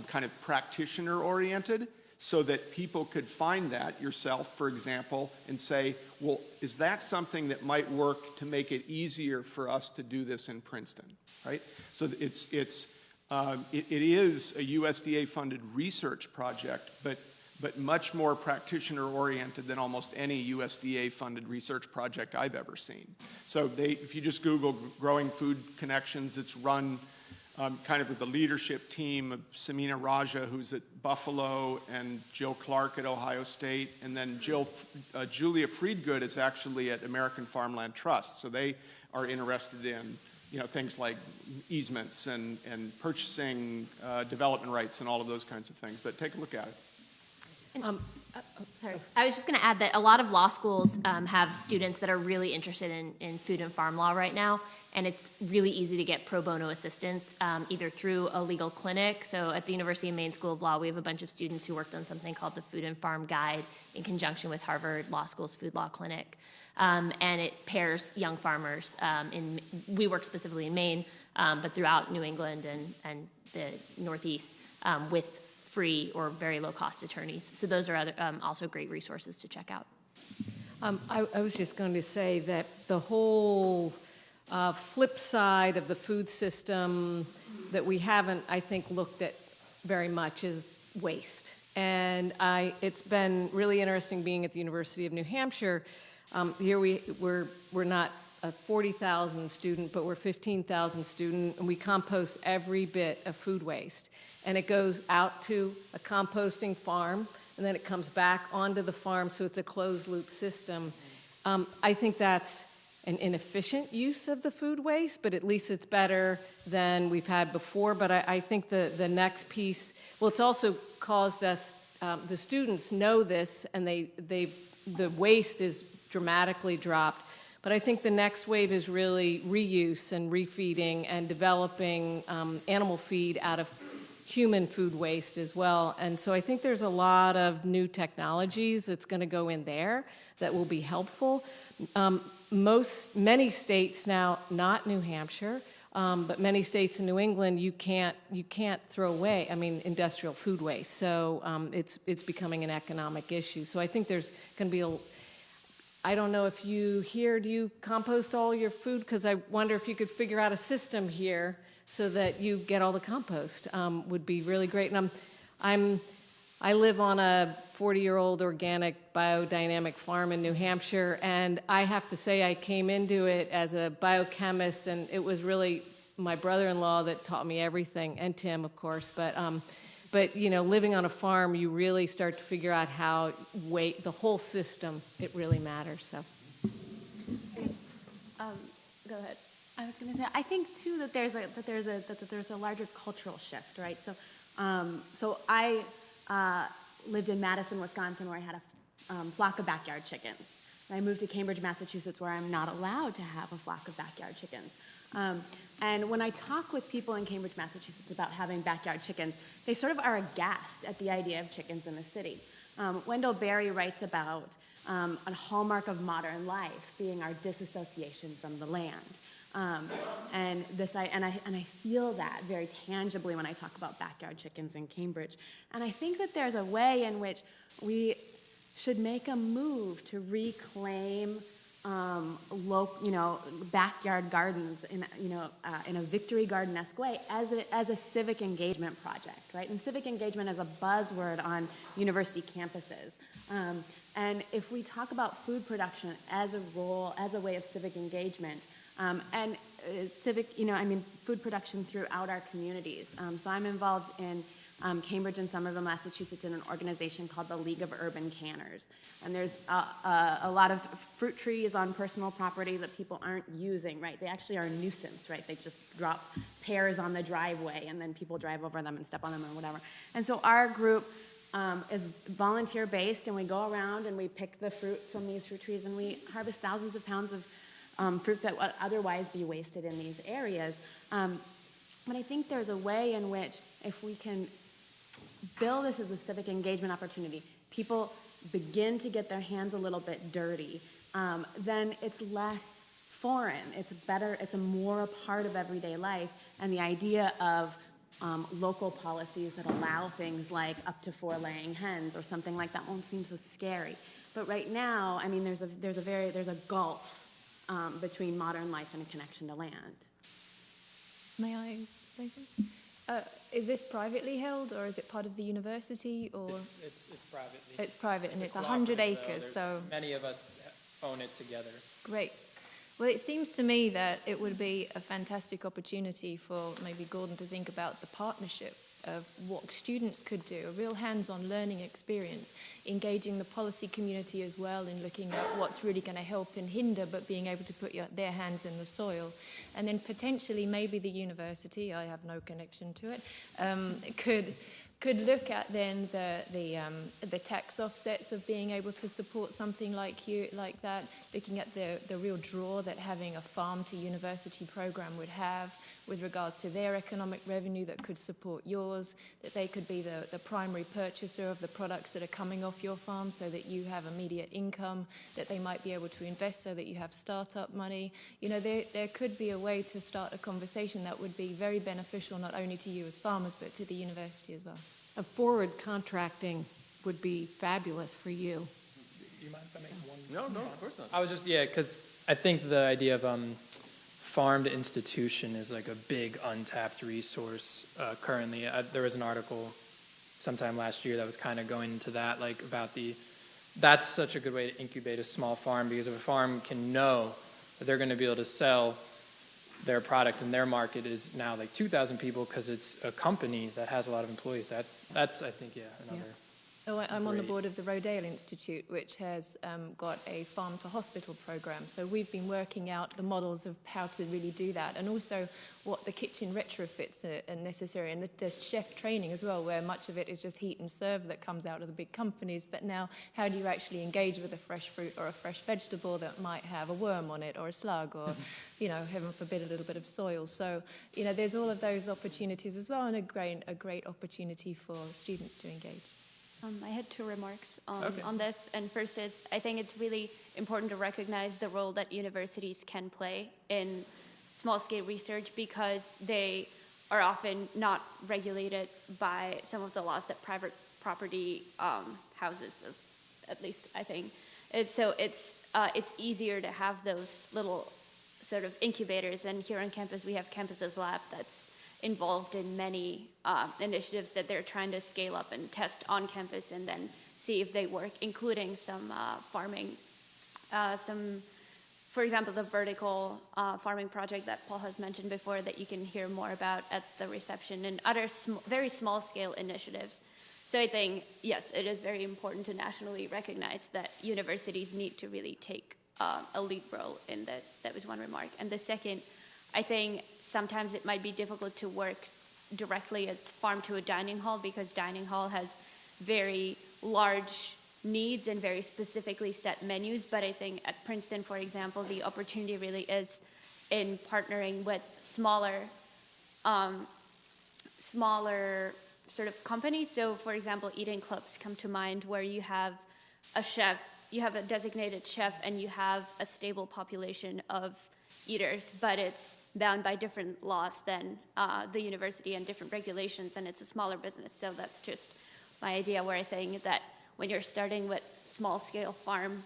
kind of practitioner-oriented, so that people could find that, yourself, for example, and say, well, is that something that might work to make it easier for us to do this in Princeton, right? So it is a USDA-funded research project, but much more practitioner-oriented than almost any USDA-funded research project I've ever seen. So if you just Google Growing Food Connections, it's run kind of with the leadership team of Samina Raja, who's at Buffalo, and Jill Clark at Ohio State, and then Julia Friedgood is actually at American Farmland Trust. So they are interested in things like easements and purchasing development rights and all of those kinds of things. But take a look at it. Sorry. I was just going to add that a lot of law schools have students that are really interested in food and farm law right now, and it's really easy to get pro bono assistance either through a legal clinic. So at the University of Maine School of Law, we have a bunch of students who worked on something called the Food and Farm Guide in conjunction with Harvard Law School's Food Law Clinic, and it pairs young farmers. We work specifically in Maine, but throughout New England and the Northeast with free or very low-cost attorneys. So those are also great resources to check out. I was just going to say that the whole flip side of the food system that we haven't, I think, looked at very much is waste. And it's been really interesting being at the University of New Hampshire. Here we're not a 40,000 student, but we're 15,000 student, and we compost every bit of food waste. And it goes out to a composting farm, and then it comes back onto the farm, so it's a closed-loop system. I think that's an inefficient use of the food waste, but at least it's better than we've had before. But I think the next piece, well, it's also caused us, the students know this, and the waste is dramatically dropped. But I think the next wave is really reuse and refeeding and developing animal feed out of human food waste as well. And so I think there's a lot of new technologies that's going to go in there that will be helpful. Many states now, not New Hampshire, but many states in New England, you can't throw away, industrial food waste. So it's becoming an economic issue. So I think there's going to be I don't know if do you compost all your food? Because I wonder if you could figure out a system here so that you get all the compost. Would be really great. And I live on a 40-year-old organic biodynamic farm in New Hampshire, and I have to say I came into it as a biochemist, and it was really my brother-in-law that taught me everything, and Tim, of course. But living on a farm, you really start to figure out how the whole system, it really matters. So, Go ahead. I was going to say, I think too that there's a larger cultural shift, right? So I lived in Madison, Wisconsin, where I had a flock of backyard chickens. And I moved to Cambridge, Massachusetts, where I'm not allowed to have a flock of backyard chickens. And when I talk with people in Cambridge, Massachusetts about having backyard chickens, they sort of are aghast at the idea of chickens in the city. Wendell Berry writes about a hallmark of modern life being our disassociation from the land. And I feel that very tangibly when I talk about backyard chickens in Cambridge. And I think that there's a way in which we should make a move to reclaim backyard gardens in a Victory Garden-esque way as a civic engagement project, right? And civic engagement is a buzzword on university campuses. And if we talk about food production as a way of civic engagement, and food production throughout our communities. So I'm involved in Cambridge and Somerville, Massachusetts, in an organization called the League of Urban Canners. And there's a lot of fruit trees on personal property that people aren't using, right? They actually are a nuisance, right? They just drop pears on the driveway, and then people drive over them and step on them or whatever. And so our group is volunteer-based, and we go around and we pick the fruit from these fruit trees, and we harvest thousands of pounds of fruit that would otherwise be wasted in these areas. But I think there's a way in which, if we can build this as a civic engagement opportunity, people begin to get their hands a little bit dirty, then it's less foreign. It's better. It's a more a part of everyday life. And the idea of local policies that allow things like up to 4 laying hens or something like that won't seem so scary. But right now, there's a gulf between modern life and a connection to land. May I say something? Is this privately held, or is it part of the university? Or it's privately. It's private, and it's 100 acres. So many of us own it together. Great. Well, it seems to me that it would be a fantastic opportunity for maybe Gordon to think about the partnership of what students could do, a real hands-on learning experience, engaging the policy community as well in looking at what's really going to help and hinder, but being able to put their hands in the soil. And then potentially maybe the university, I have no connection to it, could look at then the tax offsets of being able to support something like that, looking at the real draw that having a farm to university program would have with regards to their economic revenue that could support yours, that they could be the primary purchaser of the products that are coming off your farm so that you have immediate income, that they might be able to invest so that you have startup money. There could be a way to start a conversation that would be very beneficial not only to you as farmers but to the university as well. A forward contracting would be fabulous for you. You mind if I make one? No, of course not. I was just, because I think the idea of farm to institution is like a big untapped resource currently. There was an article sometime last year that was kind of going into that, like about that's such a good way to incubate a small farm, because if a farm can know that they're going to be able to sell their product and their market is now like 2,000 people because it's a company that has a lot of employees, that's I think, another... Yeah. Oh, I'm on the board of the Rozalie Institute, which has got a farm-to-hospital program. So we've been working out the models of how to really do that, and also what the kitchen retrofits are necessary. And there's chef training as well, where much of it is just heat and serve that comes out of the big companies. But now, how do you actually engage with a fresh fruit or a fresh vegetable that might have a worm on it or a slug or, heaven forbid, a little bit of soil? So, there's all of those opportunities as well, and a great opportunity for students to engage. I had two remarks on this, and first is I think it's really important to recognize the role that universities can play in small-scale research, because they are often not regulated by some of the laws that private property houses, at least I think. So it's easier to have those little sort of incubators, and here on campus we have Campuses Lab that's involved in many initiatives that they're trying to scale up and test on campus and then see if they work, including some farming, for example, the vertical farming project that Paul has mentioned before that you can hear more about at the reception, and other very small-scale initiatives. So I think, yes, it is very important to nationally recognize that universities need to really take a lead role in this. That was one remark. And the second, I think sometimes it might be difficult to work directly as farm to a dining hall, because dining hall has very large needs and very specifically set menus. But I think at Princeton, for example, the opportunity really is in partnering with smaller sort of companies. So, for example, eating clubs come to mind, where you have a chef, you have a designated chef, and you have a stable population of eaters, but it's bound by different laws than the university and different regulations, and it's a smaller business. So that's just my idea, where I think that when you're starting with small-scale farm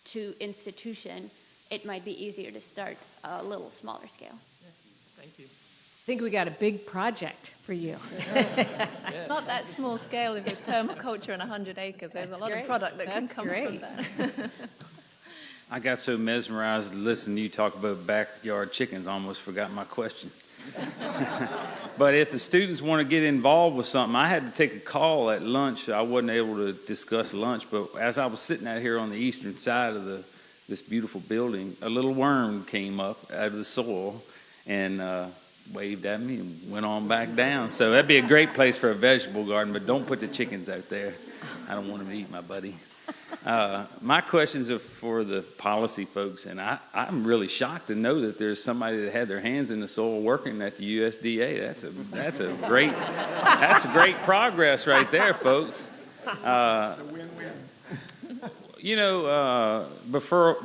to institution, it might be easier to start a little smaller scale. Thank you. I think we got a big project for you. Not that small scale if it's permaculture and 100 acres. There's a lot of product that can come from that. I got so mesmerized listening to you talk about backyard chickens, I almost forgot my question. But if the students want to get involved with something, I had to take a call at lunch. I wasn't able to discuss lunch, but as I was sitting out here on the eastern side of this beautiful building, a little worm came up out of the soil and waved at me and went on back down. So that'd be a great place for a vegetable garden, but don't put the chickens out there. I don't want them to eat my buddy. My questions are for the policy folks, and I'm really shocked to know that there's somebody that had their hands in the soil working at the USDA. That's a great progress right there, folks.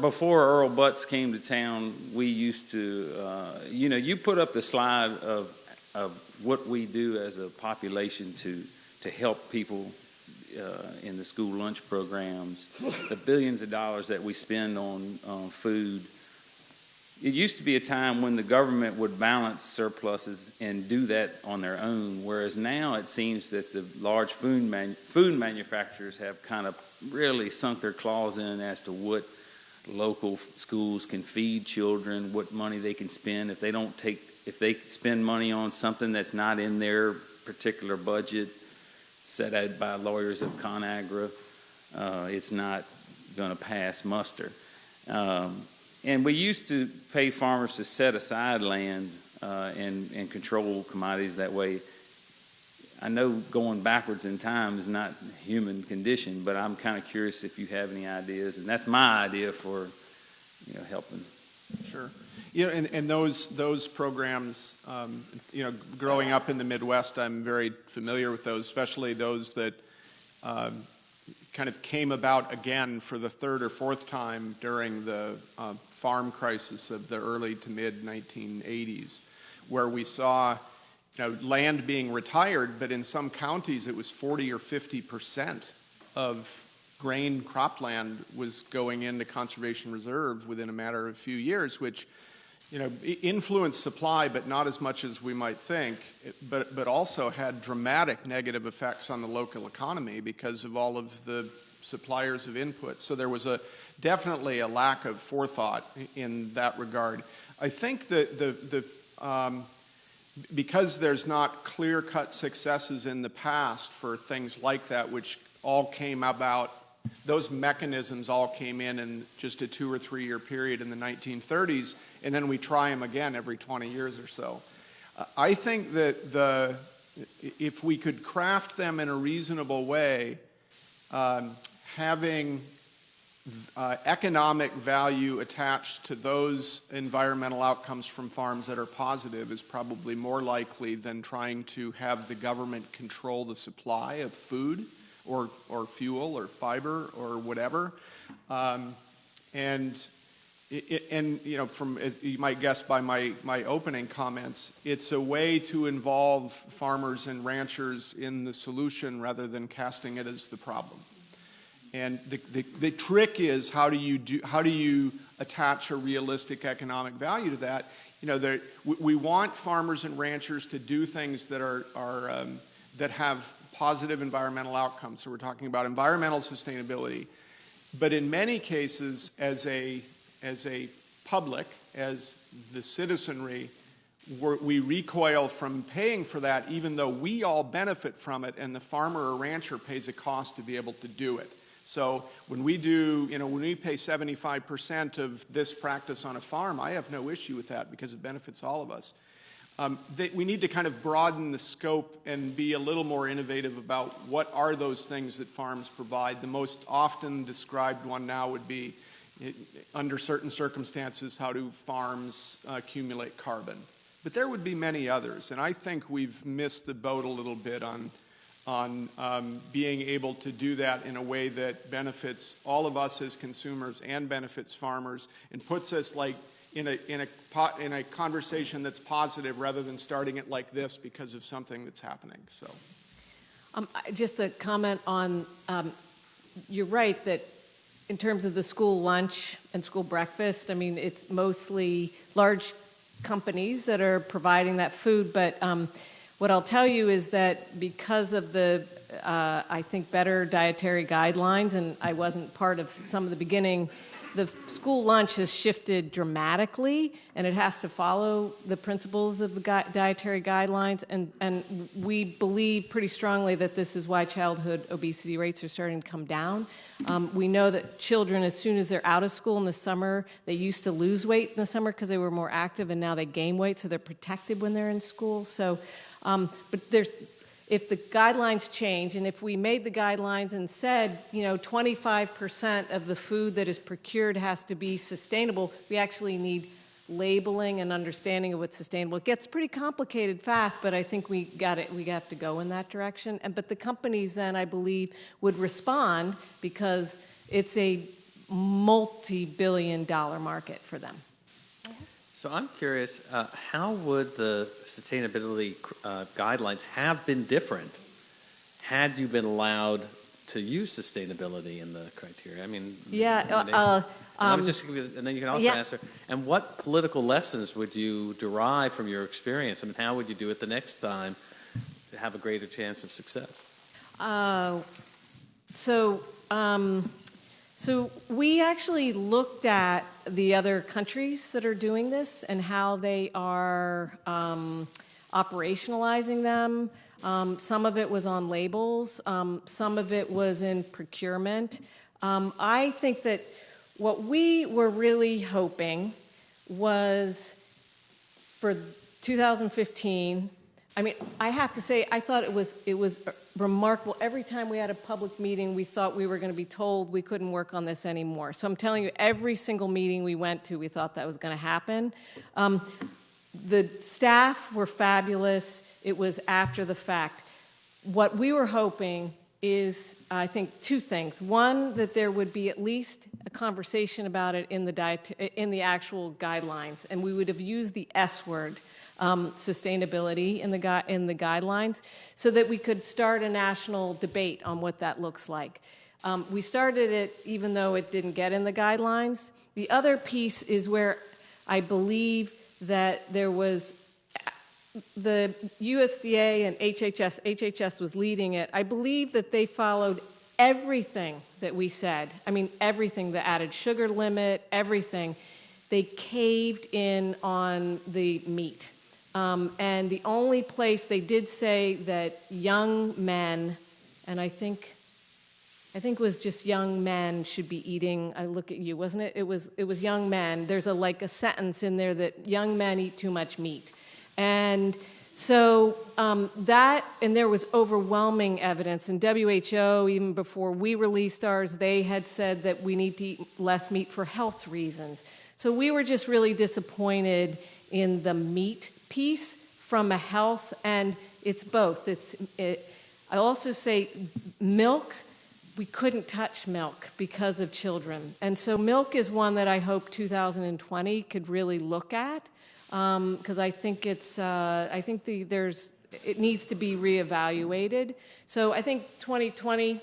Before Earl Butts came to town, we used to, you put up the slide of what we do as a population to help people in the school lunch programs, the billions of dollars that we spend on food. It used to be a time when the government would balance surpluses and do that on their own, whereas now it seems that the large food manufacturers have kind of really sunk their claws in as to what local schools can feed children, what money they can spend. If they spend money on something that's not in their particular budget set out by lawyers of ConAgra, it's not going to pass muster. And we used to pay farmers to set aside land and control commodities that way. I know going backwards in time is not human condition, but I'm kind of curious if you have any ideas, and that's my idea for helping. Sure. And those programs, growing up in the Midwest, I'm very familiar with those, especially those that kind of came about again for the third or fourth time during the farm crisis of the early to mid 1980s, where we saw land being retired, but in some counties it was 40 or 50% of grain cropland was going into conservation reserve within a matter of a few years, which influenced supply, but not as much as we might think, but also had dramatic negative effects on the local economy because of all of the suppliers of input. So there was definitely a lack of forethought in that regard. I think that because there's not clear-cut successes in the past for things like that, which all came about, those mechanisms all came in just a 2 or 3 year period in the 1930s, and then we try them again every 20 years or so. I think that if we could craft them in a reasonable way, having economic value attached to those environmental outcomes from farms that are positive is probably more likely than trying to have the government control the supply of food or fuel or fiber or whatever. And from, as you might guess by my opening comments, it's a way to involve farmers and ranchers in the solution rather than casting it as the problem. And the trick is how do you attach a realistic economic value to that? We want farmers and ranchers to do things that that have positive environmental outcomes. So we're talking about environmental sustainability, but in many cases, as a public, as the citizenry, we recoil from paying for that, even though we all benefit from it, and the farmer or rancher pays a cost to be able to do it. So when we pay 75% of this practice on a farm, I have no issue with that because it benefits all of us. We need to kind of broaden the scope and be a little more innovative about what are those things that farms provide. The most often described one now would be, under certain circumstances, how do farms accumulate carbon? But there would be many others, and I think we've missed the boat a little bit on being able to do that in a way that benefits all of us as consumers and benefits farmers, and puts us like in a conversation that's positive rather than starting it like this because of something that's happening. So, just a comment on, you're right that in terms of the school lunch and school breakfast, I mean, it's mostly large companies that are providing that food, but what I'll tell you is that because of the, I think, better dietary guidelines, and I wasn't part of some of the beginning, the school lunch has shifted dramatically, and it has to follow the principles of the dietary guidelines, and we believe pretty strongly that this is why childhood obesity rates are starting to come down. We know that children, as soon as they're out of school in the summer, they used to lose weight in the summer because they were more active, and now they gain weight, so they're protected when they're in school. So, but if the guidelines change, and if we made the guidelines and said, 25% of the food that is procured has to be sustainable, we actually need labeling and understanding of what's sustainable. It gets pretty complicated fast, but I think we have to go in that direction. But the companies then, I believe, would respond because it's a multi-billion-dollar market for them. So I'm curious, how would the sustainability guidelines have been different had you been allowed to use sustainability in the criteria? I mean, and then you can also answer, and what political lessons would you derive from your experience? I mean, how would you do it the next time to have a greater chance of success? So we actually looked at the other countries that are doing this and how they are operationalizing them. Some of it was on labels. Some of it was in procurement. I think that what we were really hoping was for 2015. I mean, I have to say, I thought it was remarkable. Every time we had a public meeting, we thought we were going to be told we couldn't work on this anymore. So I'm telling you, every single meeting we went to, we thought that was going to happen. The staff were fabulous. It was after the fact. What we were hoping is, I think, two things. One, that there would be at least a conversation about it in the actual guidelines, and we would have used the S word. Sustainability in the guidelines, so that we could start a national debate on what that looks like. We started it even though it didn't get in the guidelines. The other piece is where I believe that there was the USDA and HHS was leading it. I believe that they followed everything that we said. I mean, everything, the added sugar limit, everything. They caved in on the meat. And the only place they did say that young men, and I think it was just young men should be eating. I look at you, wasn't it? It was young men. There's a sentence in there that young men eat too much meat, and so and there was overwhelming evidence. And WHO, even before we released ours, they had said that we need to eat less meat for health reasons. So we were just really disappointed in the meat piece from a health, and it's both. I also say milk. We couldn't touch milk because of children. And so milk is one that I hope 2020 could really look at, because I think it needs to be reevaluated. So I think 2020,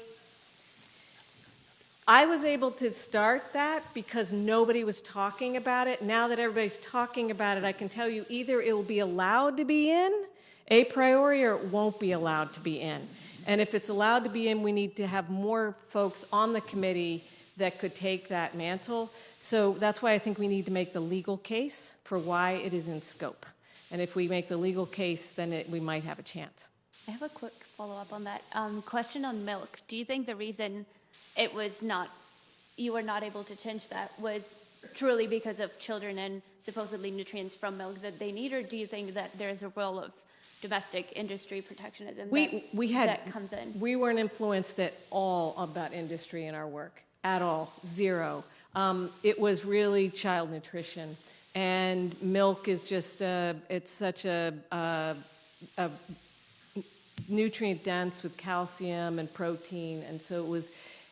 I was able to start that because nobody was talking about it. Now that everybody's talking about it, I can tell you either it will be allowed to be in, a priori, or it won't be allowed to be in. And if it's allowed to be in, we need to have more folks on the committee that could take that mantle. So that's why I think we need to make the legal case for why it is in scope. And if we make the legal case, then we might have a chance. I have a quick follow-up on that. Question on milk. Do you think the reason you were not able to change that was truly because of children and supposedly nutrients from milk that they need, or do you think that there's a role of domestic industry protectionism that comes in? We weren't influenced at all about industry in our work, at all, zero. It was really child nutrition, and milk is just it's such a nutrient dense with calcium and protein, and so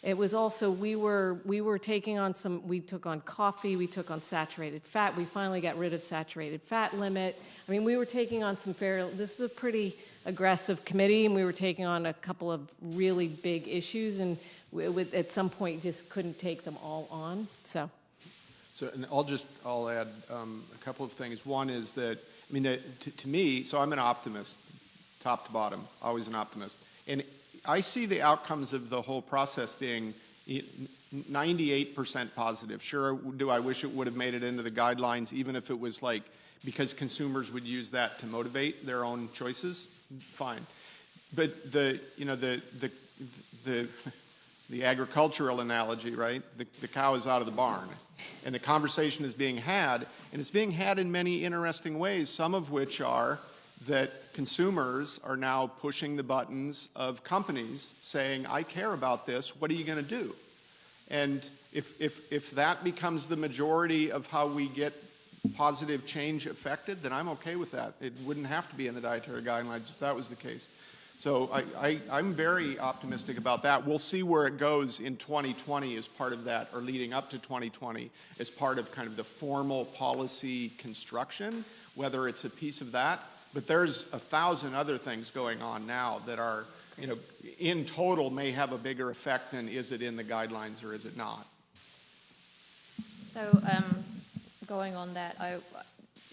it was also we were taking on we took on coffee, we took on saturated fat. We finally got rid of saturated fat limit. I mean, we were taking on this was a pretty aggressive committee, and we were taking on a couple of really big issues, and at some point just couldn't take them all on. So and I'll add a couple of things. One is that, I mean, to me, so I'm an optimist, top to bottom, always an optimist. And I see the outcomes of the whole process being 98% positive. Sure, do I wish it would have made it into the guidelines, even if it was because consumers would use that to motivate their own choices? Fine. But the agricultural analogy, right? The cow is out of the barn, and the conversation is being had, and it's being had in many interesting ways, some of which are that consumers are now pushing the buttons of companies saying, I care about this, what are you going to do? And if that becomes the majority of how we get positive change affected, then I'm okay with that. It wouldn't have to be in the dietary guidelines if that was the case. So I'm very optimistic about that. We'll see where it goes in 2020 as part of that, or leading up to 2020 as part of kind of the formal policy construction, whether it's a piece of that. But there's 1,000 other things going on now that are, in total may have a bigger effect than is it in the guidelines or is it not. So going on that,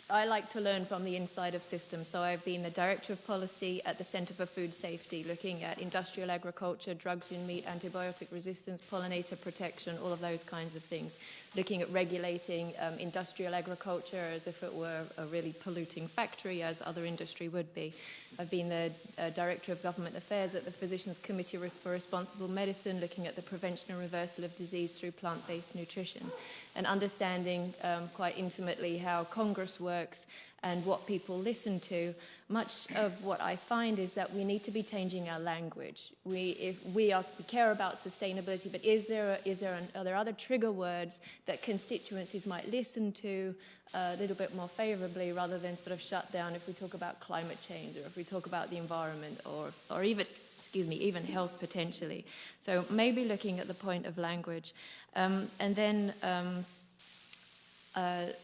I like to learn from the inside of systems. So I've been the Director of Policy at the Center for Food Safety, looking at industrial agriculture, drugs in meat, antibiotic resistance, pollinator protection, all of those kinds of things. Looking at regulating industrial agriculture as if it were a really polluting factory, as other industry would be. I've been the Director of Government Affairs at the Physicians Committee for Responsible Medicine, looking at the prevention and reversal of disease through plant-based nutrition, and understanding quite intimately how Congress works and what people listen to. Much of what I find is that we need to be changing our language. We care about sustainability, but are there other trigger words that constituencies might listen to a little bit more favorably, rather than sort of shut down if we talk about climate change, or if we talk about the environment, or even health potentially. So maybe looking at the point of language. And then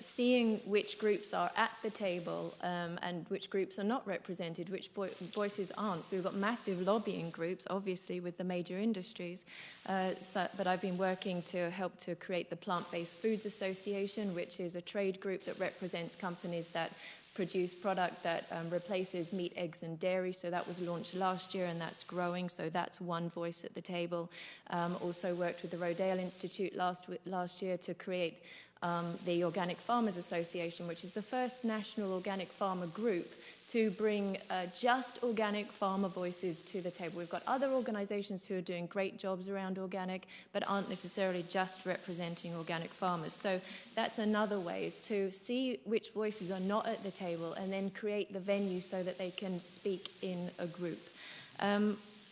seeing which groups are at the table and which groups are not represented, which voices aren't. So we've got massive lobbying groups, obviously, with the major industries. But I've been working to help to create the Plant-Based Foods Association, which is a trade group that represents companies that produce product that replaces meat, eggs, and dairy. So that was launched last year, and that's growing. So that's one voice at the table. Also worked with the Rozalie Institute last year to create the Organic Farmers Association, which is the first national organic farmer group to bring just organic farmer voices to the table. We've got other organizations who are doing great jobs around organic, but aren't necessarily just representing organic farmers. So that's another way, is to see which voices are not at the table and then create the venue so that they can speak in a group.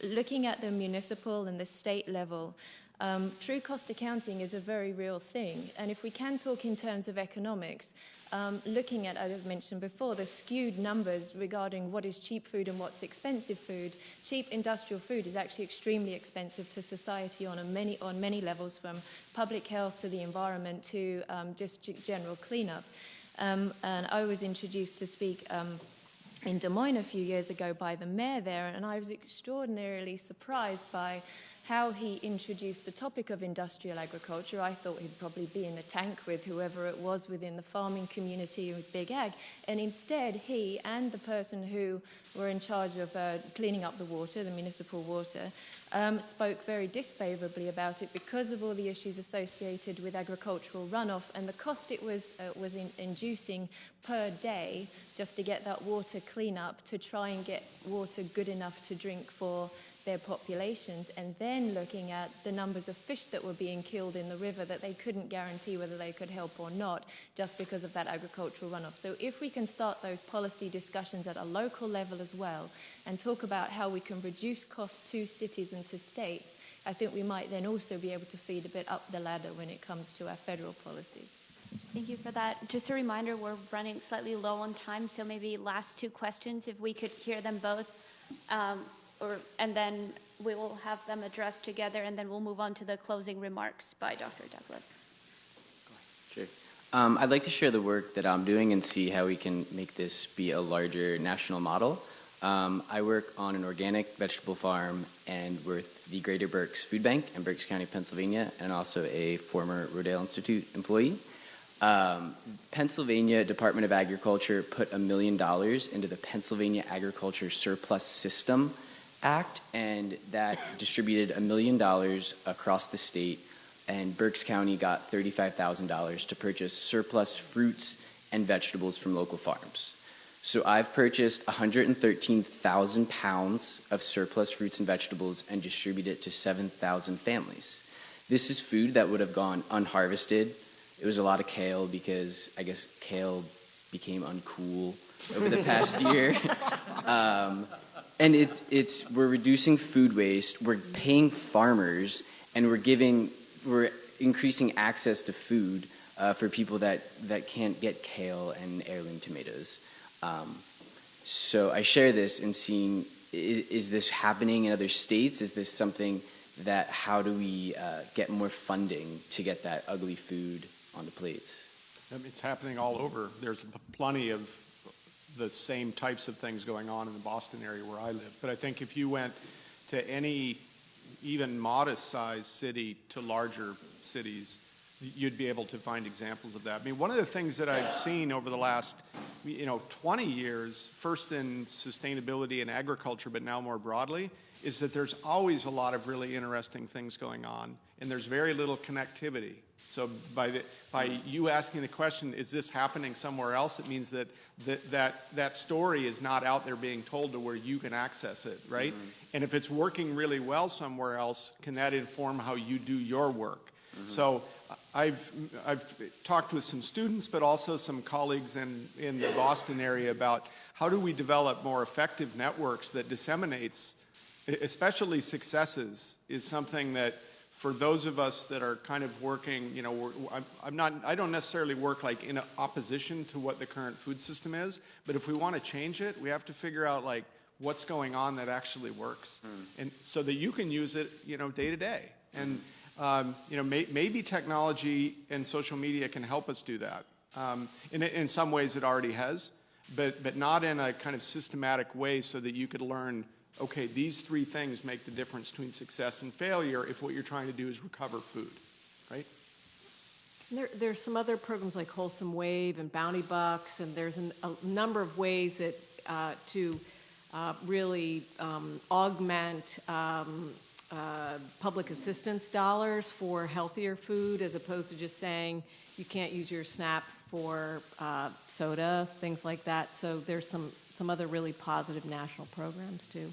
Looking at the municipal and the state level, true cost accounting is a very real thing. And if we can talk in terms of economics, looking at, as I've mentioned before, the skewed numbers regarding what is cheap food and what's expensive food. Cheap industrial food is actually extremely expensive to society on many levels, from public health to the environment to just general cleanup. And I was introduced to speak in Des Moines a few years ago by the mayor there, and I was extraordinarily surprised by how he introduced the topic of industrial agriculture. I thought he'd probably be in a tank with whoever it was within the farming community with Big Ag. And instead, he and the person who were in charge of cleaning up the water, the municipal water, spoke very disfavorably about it because of all the issues associated with agricultural runoff and the cost it was inducing per day just to get that water clean up, to try and get water good enough to drink for their populations, and then looking at the numbers of fish that were being killed in the river that they couldn't guarantee whether they could help or not just because of that agricultural runoff. So if we can start those policy discussions at a local level as well and talk about how we can reduce costs to cities and to states, I think we might then also be able to feed a bit up the ladder when it comes to our federal policies. Thank you for that. Just a reminder, we're running slightly low on time, so maybe last two questions, if we could hear them both. And then we will have them addressed together, and then we'll move on to the closing remarks by Dr. Douglas. Sure. I'd like to share the work that I'm doing and see how we can make this be a larger national model. I work on an organic vegetable farm and with the Greater Berks Food Bank in Berks County, Pennsylvania, and also a former Rozalie Institute employee. Pennsylvania Department of Agriculture put $1 million into the Pennsylvania Agriculture Surplus System Act, and that distributed $1 million across the state, and Berks County got $35,000 to purchase surplus fruits and vegetables from local farms. So I've purchased 113,000 pounds of surplus fruits and vegetables and distributed it to 7,000 families. This is food that would have gone unharvested. It was a lot of kale because I guess kale became uncool over the past year. And we're reducing food waste, we're paying farmers, and we're increasing access to food for people that can't get kale and heirloom tomatoes. So I share this and seeing, is this happening in other states? Is this something that, how do we get more funding to get that ugly food on the plates? It's happening all over. There's plenty of the same types of things going on in the Boston area where I live. But I think if you went to any even modest-sized city to larger cities, you'd be able to find examples of that. I mean, one of the things that I've seen over the last 20 years, first in sustainability and agriculture, but now more broadly, is that there's always a lot of really interesting things going on, and there's very little connectivity. So by you asking the question, is this happening somewhere else, it means that story is not out there being told to where you can access it, right? Mm-hmm. And if it's working really well somewhere else, can that inform how you do your work? Mm-hmm. So I've talked with some students, but also some colleagues in the Boston area about how do we develop more effective networks that disseminates, especially successes, is something that for those of us that are kind of working, I don't necessarily work like in opposition to what the current food system is, but if we want to change it, we have to figure out like what's going on that actually works, and so that you can use it, day to day. And maybe technology and social media can help us do that. In some ways it already has, but not in a kind of systematic way so that you could learn, okay, these 3 things make the difference between success and failure if what you're trying to do is recover food, right? There's some other programs like Wholesome Wave and Bounty Bucks, and there's a number of ways that to really augment public assistance dollars for healthier food, as opposed to just saying you can't use your SNAP for soda, things like that. So there's some other really positive national programs too.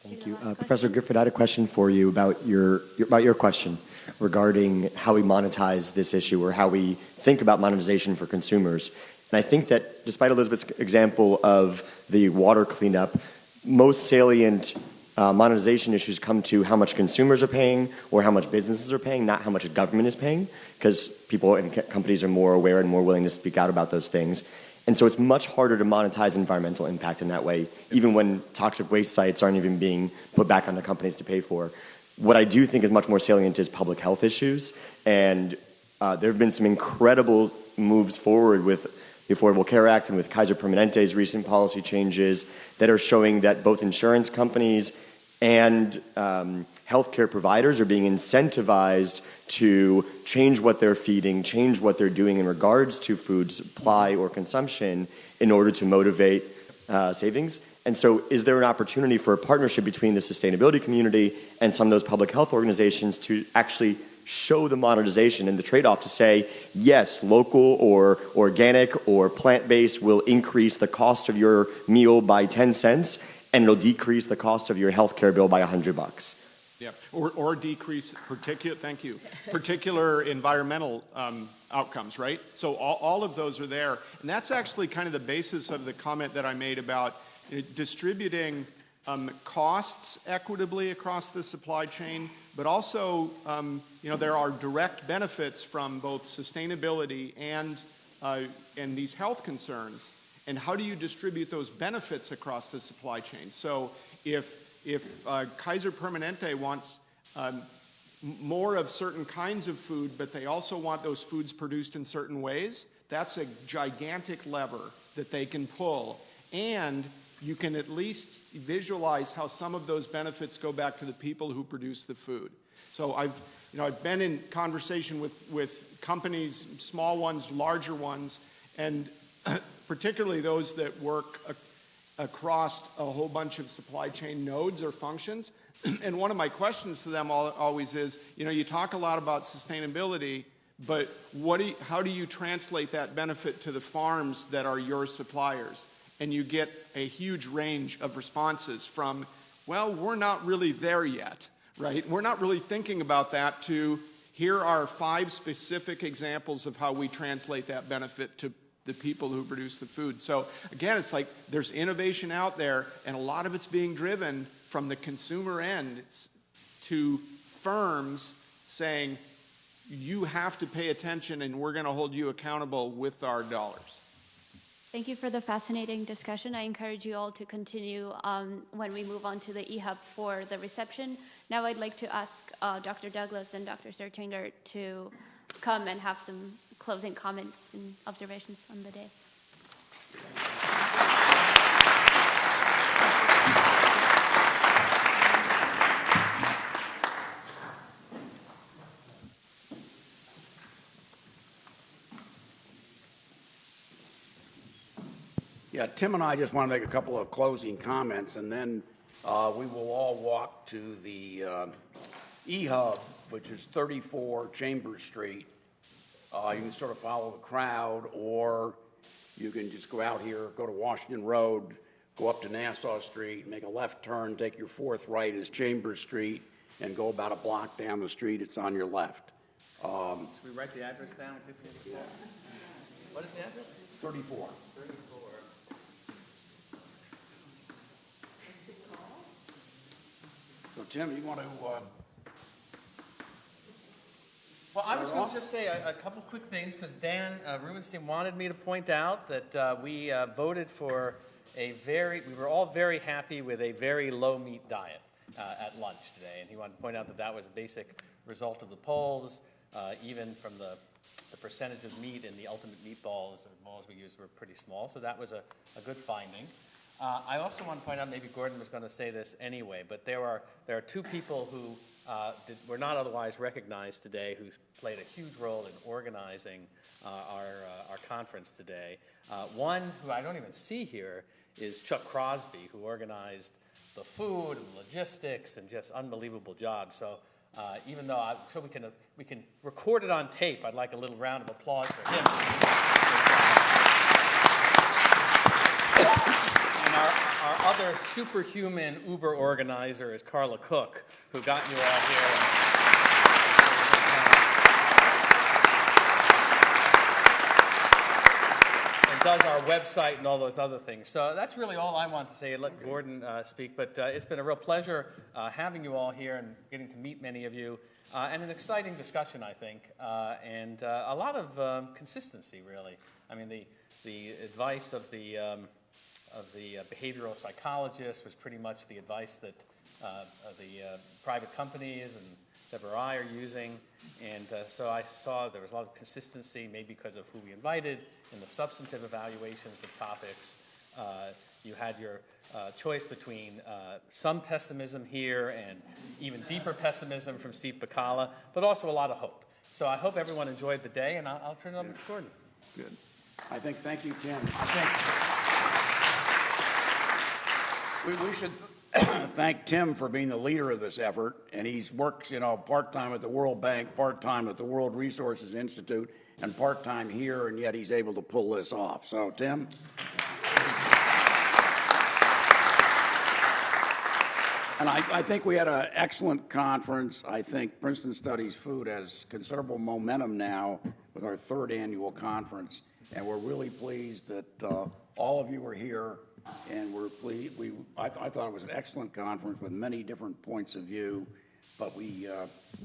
Thank you. Professor Griffin, I had a question for you about your question regarding how we monetize this issue, or how we think about monetization for consumers. And I think that despite Elizabeth's example of the water cleanup, most salient monetization issues come to how much consumers are paying or how much businesses are paying, not how much a government is paying, because people and companies are more aware and more willing to speak out about those things. And so it's much harder to monetize environmental impact in that way, even when toxic waste sites aren't even being put back on the companies to pay for. What I do think is much more salient is public health issues, and there have been some incredible moves forward with the Affordable Care Act and with Kaiser Permanente's recent policy changes that are showing that both insurance companies and healthcare providers are being incentivized to change what they're feeding, change what they're doing in regards to food supply or consumption in order to motivate savings. And so is there an opportunity for a partnership between the sustainability community and some of those public health organizations to actually show the monetization and the trade-off to say, yes, local or organic or plant-based will increase the cost of your meal by 10 cents, and it'll decrease the cost of your healthcare bill by $100. Yeah, or decrease particular environmental outcomes, right? So all of those are there. And that's actually kind of the basis of the comment that I made about distributing costs equitably across the supply chain, but also, there are direct benefits from both sustainability and these health concerns. And how do you distribute those benefits across the supply chain? So if Kaiser Permanente wants more of certain kinds of food, but they also want those foods produced in certain ways, that's a gigantic lever that they can pull. And you can at least visualize how some of those benefits go back to the people who produce the food. So I've been in conversation with companies, small ones, larger ones, and particularly those that work across a whole bunch of supply chain nodes or functions. And one of my questions to them always is, you talk a lot about sustainability, but how do you translate that benefit to the farms that are your suppliers? And you get a huge range of responses from, well, we're not really there yet, right? We're not really thinking about that, to here are 5 specific examples of how we translate that benefit to the people who produce the food. So again, it's like there's innovation out there, and a lot of it's being driven from the consumer end to firms saying, you have to pay attention and we're going to hold you accountable with our dollars. Thank you for the fascinating discussion. I encourage you all to continue when we move on to the eHub for the reception. Now I'd like to ask Dr. Douglas and Dr. Sertinger to come and have some closing comments and observations from the day. Yeah, Tim and I just want to make a couple of closing comments, and then we will all walk to the eHub, which is 34 Chambers Street. You can sort of follow the crowd, or you can just go out here, go to Washington Road, go up to Nassau Street, make a left turn, take your 4th right as Chambers Street, and go about a block down the street. It's on your left. Should we write the address down? What is the address? 34. 34. So, Tim, you want to... Well, I was going to just say a couple quick things, because Dan Rubenstein wanted me to point out that we voted for we were all very happy with a very low-meat diet. at lunch today, and he wanted to point out that that was a basic result of the polls, even from the percentage of meat in the ultimate meatballs, the balls we used were pretty small, so that was a good finding. I also want to point out, maybe Gordon was going to say this anyway, but there are two people who were not otherwise recognized today who played a huge role in organizing our conference today. One who I don't even see here is Chuck Crosby, who organized the food and logistics and just unbelievable job. So even though we can record it on tape, I'd like a little round of applause for him. And our other superhuman Uber organizer is Carla Cook, who got you all here. Does our website and all those other things. So that's really all I want to say. Let Gordon speak, but it's been a real pleasure having you all here and getting to meet many of you, and an exciting discussion, I think, and a lot of consistency, really. I mean, the advice of the behavioral psychologist was pretty much the advice that the private companies and WRI are using, and so I saw there was a lot of consistency, maybe because of who we invited, in the substantive evaluations of topics. You had your choice between some pessimism here and even deeper pessimism from Steve Bacala, but also a lot of hope. So I hope everyone enjoyed the day, and I'll turn it over to Gordon. Good. Thank you, Tim. We should thank Tim for being the leader of this effort, and he's worked, part-time at the World Bank, part-time at the World Resources Institute, and part-time here, and yet he's able to pull this off. So, Tim. And I think we had an excellent conference. I think Princeton Studies Food has considerable momentum now with our third annual conference, and we're really pleased that all of you were here. And we're pleased. I thought it was an excellent conference with many different points of view, but we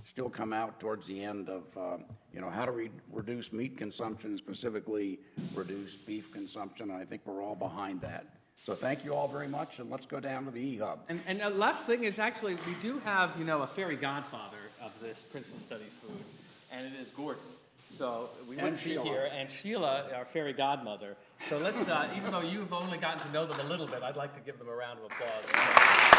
still come out towards the end of, how to reduce meat consumption, specifically reduce beef consumption. And I think we're all behind that. So thank you all very much, and let's go down to the E-Hub. And the last thing is actually we do have, a fairy godfather of this Princeton Studies Food, and it is Gordon. So we wouldn't be here, and Sheila, our fairy godmother. So let's, even though you've only gotten to know them a little bit, I'd like to give them a round of applause.